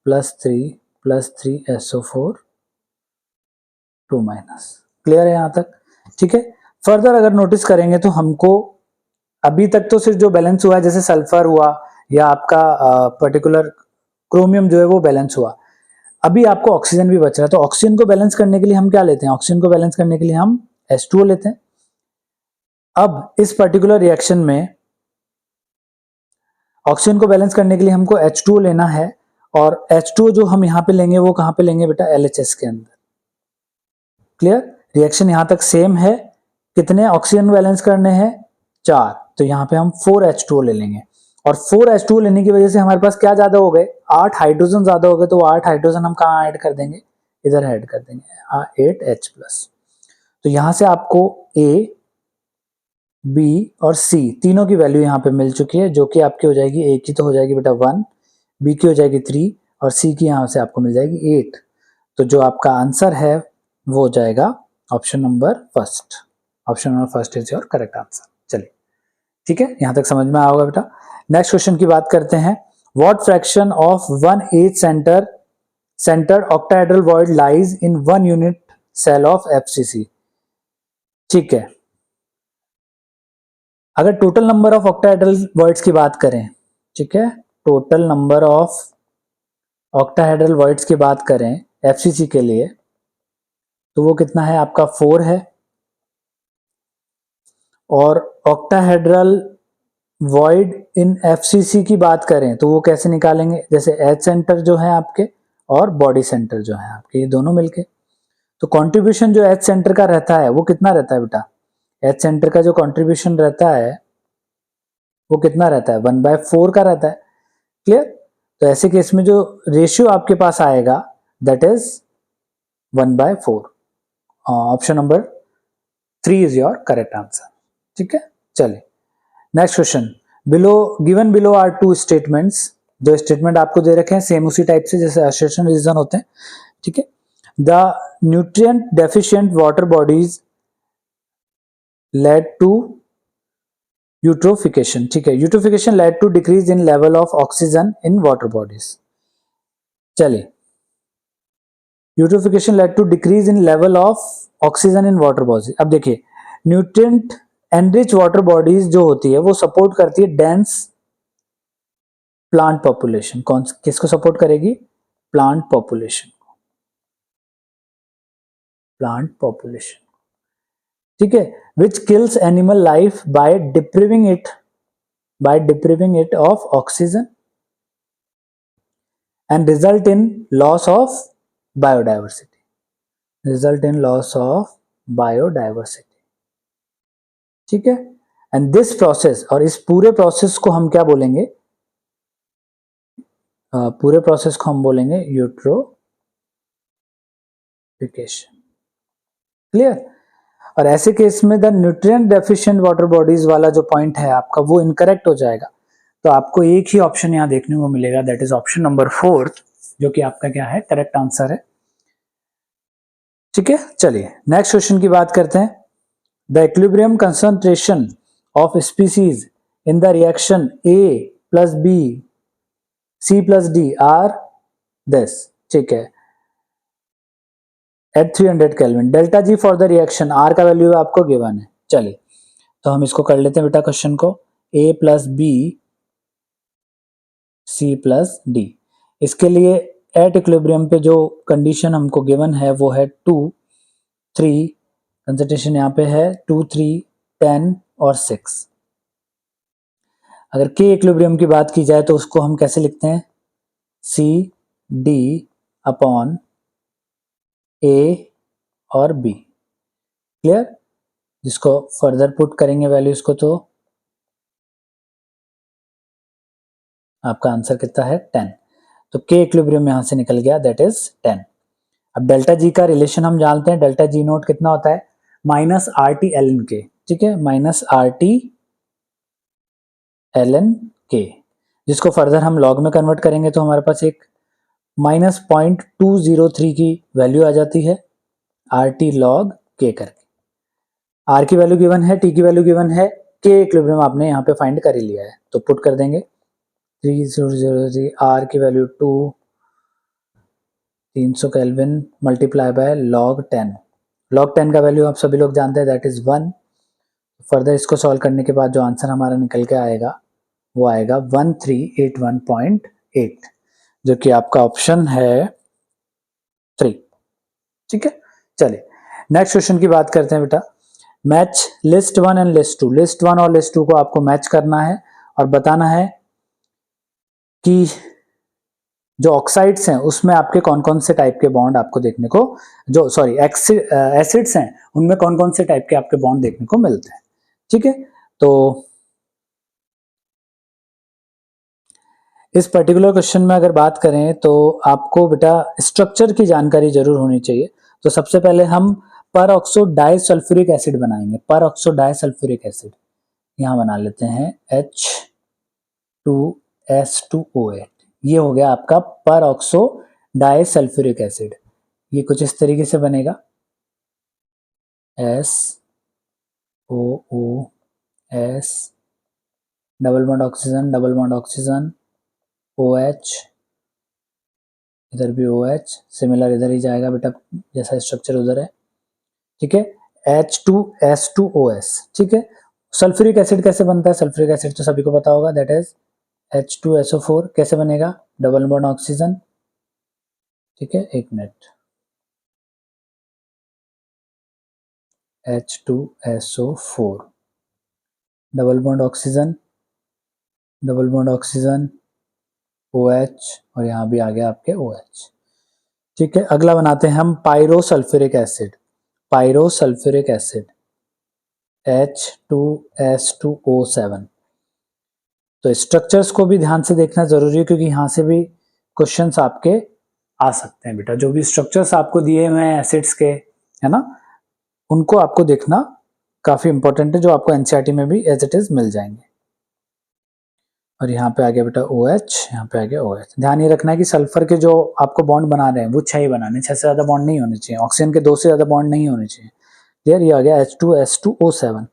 +3 SO4 2-। Clear है यहाँ तक, ठीक है। फर्दर अगर नोटिस करेंगे तो हमको अभी तक तो सिर्फ जो बैलेंस हुआ है, जैसे सल्फर हुआ या आपका पर्टिकुलर क्रोमियम जो है वो बैलेंस हुआ, अभी आपको ऑक्सीजन भी बच रहा है, तो ऑक्सीजन को बैलेंस करने के लिए हम क्या लेते हैं, ऑक्सीजन को बैलेंस करने के लिए हम H2O लेते हैं। अब इस पर्टिकुलर रिएक्शन में ऑक्सीजन को बैलेंस करने के लिए हमको H2O लेना है, और H2O जो हम यहाँ पे लेंगे वो कहाँ पे लेंगे बेटा, LHS के अंदर। क्लियर, रिएक्शन यहाँ तक सेम है, कितने ऑक्सीजन बैलेंस करने हैं, 4, तो यहाँ पे हम 4H2O ले लेंगे, और 4H2O लेने की वजह से हमारे पास क्या ज्यादा हो गए, 8 हाइड्रोजन ज्यादा हो गए, तो 8 हाइड्रोजन हम कहाँ ऐड कर देंगे, इधर ऐड कर देंगे 8H+। तो यहाँ से आपको A, B और C तीनों की वैल्यू यहाँ पे मिल चुकी है, जो कि आपकी हो जाएगी, A की तो हो जाएगी बेटा 1, B की हो जाएगी 3, और C की यहाँ से आपको मिल जाएगी 8। तो जो आपका आंसर है वो हो जाएगा option number first, option number first is your correct answer. चलिए, ठीक है, यहाँ तक समझ में आया होगा बेटा। नेक्स्ट क्वेश्चन की बात करते हैं, what fraction of 1/8 centred octahedral void lies in 1 unit cell of FCC। ठीक है, अगर total number of octahedral voids की बात करें, ठीक है, total number of octahedral voids की बात करें FCC के लिए, तो वो कितना है आपका 4 है, और ऑक्टाहेड्रल वॉइड इन FCC की बात करें तो वो कैसे निकालेंगे, जैसे H सेंटर जो है आपके और बॉडी सेंटर जो है आपके, ये दोनों मिलके, तो कंट्रीब्यूशन जो H सेंटर का रहता है वो कितना रहता है बेटा, H सेंटर का जो कंट्रीब्यूशन रहता है वो कितना रहता है, 1/4 का रहता है। क्लियर, तो ऐसे केस में जो रेशियो आपके पास आएगा that is 1/4। Option number 3 is your correct answer. ठीक है, चलिए next question, given below are 2 statements, दो स्टेटमेंट आपको दे रखे हैं सेम उसी टाइप से जैसे असर्शन रीजन होते हैं। ठीक है, the nutrient deficient water bodies lead to eutrophication. ठीक है, eutrophication lead to decrease in level of oxygen in water bodies. चलिए eutrophication lead to decrease in level of oxygen in water bodies. अब देखिए nutrient enrich water bodies जो होती है वो support करती है डेंस प्लांट पॉपुलेशन। कौन किसको सपोर्ट करेगी? प्लांट पॉपुलेशन, प्लांट पॉपुलेशन, ठीक है, which kills animal life by depriving it of oxygen and result in loss of biodiversity, ठीक है। एंड दिस प्रोसेस, और इस पूरे प्रोसेस को हम क्या बोलेंगे? पूरे प्रोसेस को हम बोलेंगे यूट्रोफिकेशन। क्लियर? और ऐसे केस में the nutrient deficient water bodies वाला जो पॉइंट है आपका वो इनकरेक्ट हो जाएगा। तो आपको एक ही ऑप्शन यहां देखने को मिलेगा, दैट इज ऑप्शन नंबर 4, जो कि आपका क्या है? करेक्ट आंसर है। ठीक है, चलिए नेक्स्ट क्वेश्चन की बात करते हैं। The equilibrium concentration of species in the reaction A plus B C plus D are this, ठीक है, at 300 kelvin. Delta G for the reaction, R का वैल्यू आपको गिवन है। चलिए तो हम इसको कर लेते हैं बेटा क्वेश्चन को, A plus B C plus D। इसके लिए एट इक्विलिब्रियम पे जो कंडीशन हमको गिवन है वो है 2, 3, कंसंट्रेशन यहाँ पे है 2, 3, 10 और 6। अगर के इक्विलिब्रियम की बात की जाए तो उसको हम कैसे लिखते हैं? C D अपॉन A और B। क्लियर? जिसको फर्दर पुट करेंगे वैल्यूज को तो आपका आंसर कितना है? 10। तो के इक्विलिब्रियम यहां से निकल गया, दैट इज 10। अब डेल्टा जी का रिलेशन हम जानते हैं, डेल्टा जी नोट कितना होता है? Minus R T L N K, ठीक है, minus R T L N K, जिसको फर्दर हम लॉग में कन्वर्ट करेंगे तो हमारे पास एक माइनस 0.203 की वैल्यू आ जाती है, आर टी लॉग के करके। आर की वैल्यू गिवन है, टी की वैल्यू गिवन है, के इक्विलिब्रियम आपने यहाँ पे फाइंड कर ही लिया है, तो पुट कर देंगे 3003, आर की value 2, 300 kelvin multiply by log 10। Log 10 का वैल्यू आप सभी लोग जानते हैं, दैट इज 1। फर्दर इसको सॉल्व करने के बाद जो आंसर हमारा निकल के आएगा वो आएगा 1381.8, जो कि आपका ऑप्शन है 3। ठीक है, चलिए नेक्स्ट क्वेश्चन की बात करते हैं बेटा। Match list 1 and list 2। List 1 और लिस्ट 2 को आपको मैच करना है और बताना है कि जो ऑक्साइड्स हैं उसमें आपके कौन कौन से टाइप के बॉन्ड आपको देखने को, जो सॉरी एसिड्स हैं उनमें कौन कौन से टाइप के आपके बॉन्ड देखने को मिलते हैं। ठीक है, तो इस पर्टिकुलर क्वेश्चन में अगर बात करें तो आपको बेटा स्ट्रक्चर की जानकारी जरूर होनी चाहिए। तो सबसे पहले हम पर ऑक्सो डाइसल्फ्यूरिक एसिड बनाएंगे। पर ऑक्सो डाइसल्फ्यूरिक एसिड यहां बना लेते हैं H2S2O8। ये हो गया आपका पर ऑक्सो डाइसल्फ्यूरिक एसिड। ये कुछ इस तरीके से बनेगा, SOOS, double bond oxygen, double bond oxygen, OH, इधर भी OH, सिमिलर इधर ही जाएगा बेटा जैसा स्ट्रक्चर उधर है। ठीक है, H2S2OS। ठीक है, सल्फ्यूरिक एसिड कैसे बनता है? सल्फ्यूरिक एसिड तो सभी को पता होगा, दैट इज H2SO4। कैसे बनेगा? डबल बॉन्ड ऑक्सीजन, ठीक है, एक minute, H2SO4, double bond oxygen, double bond oxygen, OH, और यहां भी आ गया आपके OH। ठीक है, अगला बनाते हैं हम pyrosulphuric acid. Pyrosulphuric acid H2S2O7। तो स्ट्रक्चर्स को भी ध्यान से देखना जरूरी है क्योंकि यहां से भी क्वेश्चंस आपके आ सकते हैं बेटा। जो भी स्ट्रक्चर्स आपको दिए हुए हैं एसिड्स के, है ना, उनको आपको देखना काफी इंपॉर्टेंट है, जो आपको एनसीईआरटी में भी एज इट इज मिल जाएंगे। और यहाँ पे आ गया बेटा OH, यहाँ पे आ गया OH। ध्यान ये रखना है कि सल्फर के जो आपको बॉन्ड बना रहे हैं वो 6 ही बनाने, 6 से ज्यादा बॉन्ड नहीं होने चाहिए, ऑक्सीजन के 2 से ज्यादा बॉन्ड नहीं होने चाहिए। क्लियर? ये आ गया H2S2O7।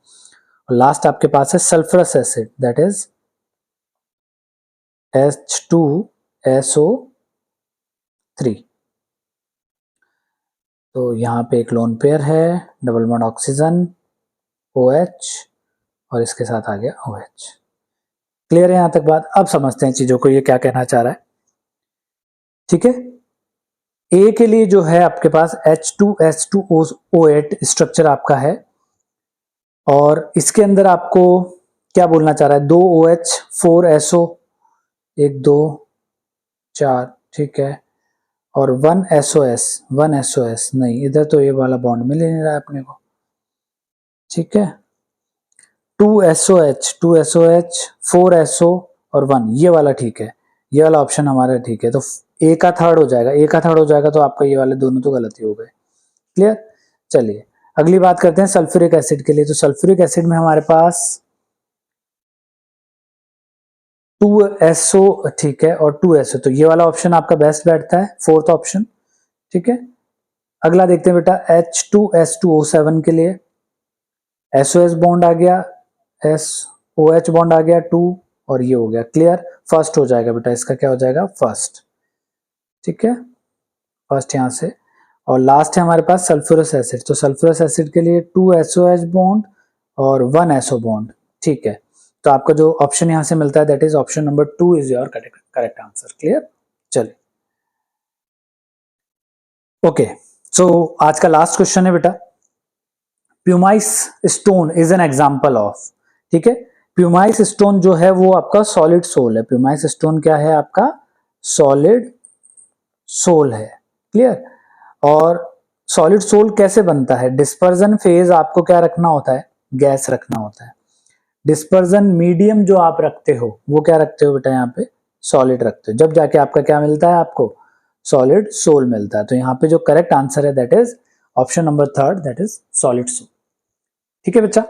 और लास्ट आपके पास है sulphurous acid, that is H2SO3। तो यहाँ पे एक लोन पेयर है, डबल बॉन्ड ऑक्सीजन OH और इसके साथ आ गया OH। क्लियर है यहाँ तक बात? अब समझते हैं चीजों को, ये क्या कहना चाह रहा है। ठीक है, ए के लिए जो है आपके पास H2S2O8 स्ट्रक्चर आपका है और इसके अंदर आपको क्या बोलना चाह रहा है, 2 OH 4 SO, 1 2 4, ठीक है, और 1 SOS नहीं, इधर तो ये वाला बॉन्ड मिल ही नहीं रहा है अपने को। ठीक है, 2 SOH 4 SO और 1, ये वाला ठीक है, ये वाला ऑप्शन हमारा ठीक है। तो ए का थर्ड हो जाएगा, ए का थर्ड हो जाएगा तो आपका ये वाले दोनों तो गलत ही हो गए। क्लियर? चलिए अगली बात करते हैं सल्फ्यूरिक एसिड के लिए। तो सल्फ्यूरिक एसिड में हमारे पास 2SO ठीक है और 2SO, तो ये वाला ऑप्शन आपका बेस्ट बैठता है, फोर्थ ऑप्शन। ठीक है, अगला देखते हैं बेटा H2S2O7 के लिए SOS बॉन्ड आ गया, SOH बॉन्ड आ गया 2 और ये हो गया। क्लियर? फर्स्ट हो जाएगा बेटा, इसका क्या हो जाएगा, फर्स्ट। ठीक है, फर्स्ट यहां से। और लास्ट है हमारे पास सल्फ्यूरस एसिड। तो सल्फ्यूरस एसिड के लिए 2 SOH बॉन्ड और 1 SO बॉन्ड। ठीक है, तो आपका जो ऑप्शन यहां से मिलता है that is option number 2 is your correct answer. Clear? चलिए ओके, सो आज का लास्ट क्वेश्चन है बेटा, pumice stone is an example of. ठीक है, प्यूमाइस स्टोन जो है वो आपका सॉलिड सोल है। प्यूमाइस स्टोन क्या है आपका, सॉलिड सोल है। क्लियर? और सॉलिड सोल कैसे बनता है, डिस्पर्जन फेज आपको क्या रखना होता है, गैस रखना होता है। डिस्पर्जन मीडियम जो आप रखते हो वो क्या रखते हो बेटा, यहाँ पे सॉलिड रखते हो, जब जाके आपका क्या मिलता है, आपको सॉलिड सोल मिलता है। तो यहाँ पे जो करेक्ट आंसर है that is option number third, that is solid sol. ठीक है बच्चा,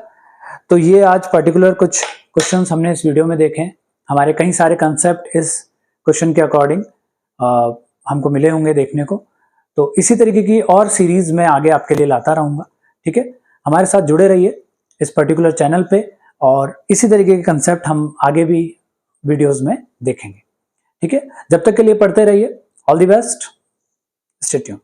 तो ये आज पर्टिकुलर कुछ क्वेश्चंस हमने इस वीडियो में देखे। हमारे कई सारे कंसेप्ट इस क्वेश्चन के अकॉर्डिंग हमको मिले होंगे देखने को। तो इसी तरीके की और सीरीज में आगे आपके लिए लाता रहूंगा। ठीक है, हमारे साथ जुड़े रहिए इस पर्टिकुलर चैनल पे और इसी तरीके के कंसेप्ट हम आगे भी वीडियोस में देखेंगे। ठीक है, जब तक के लिए पढ़ते रहिए। All the best, stay tuned.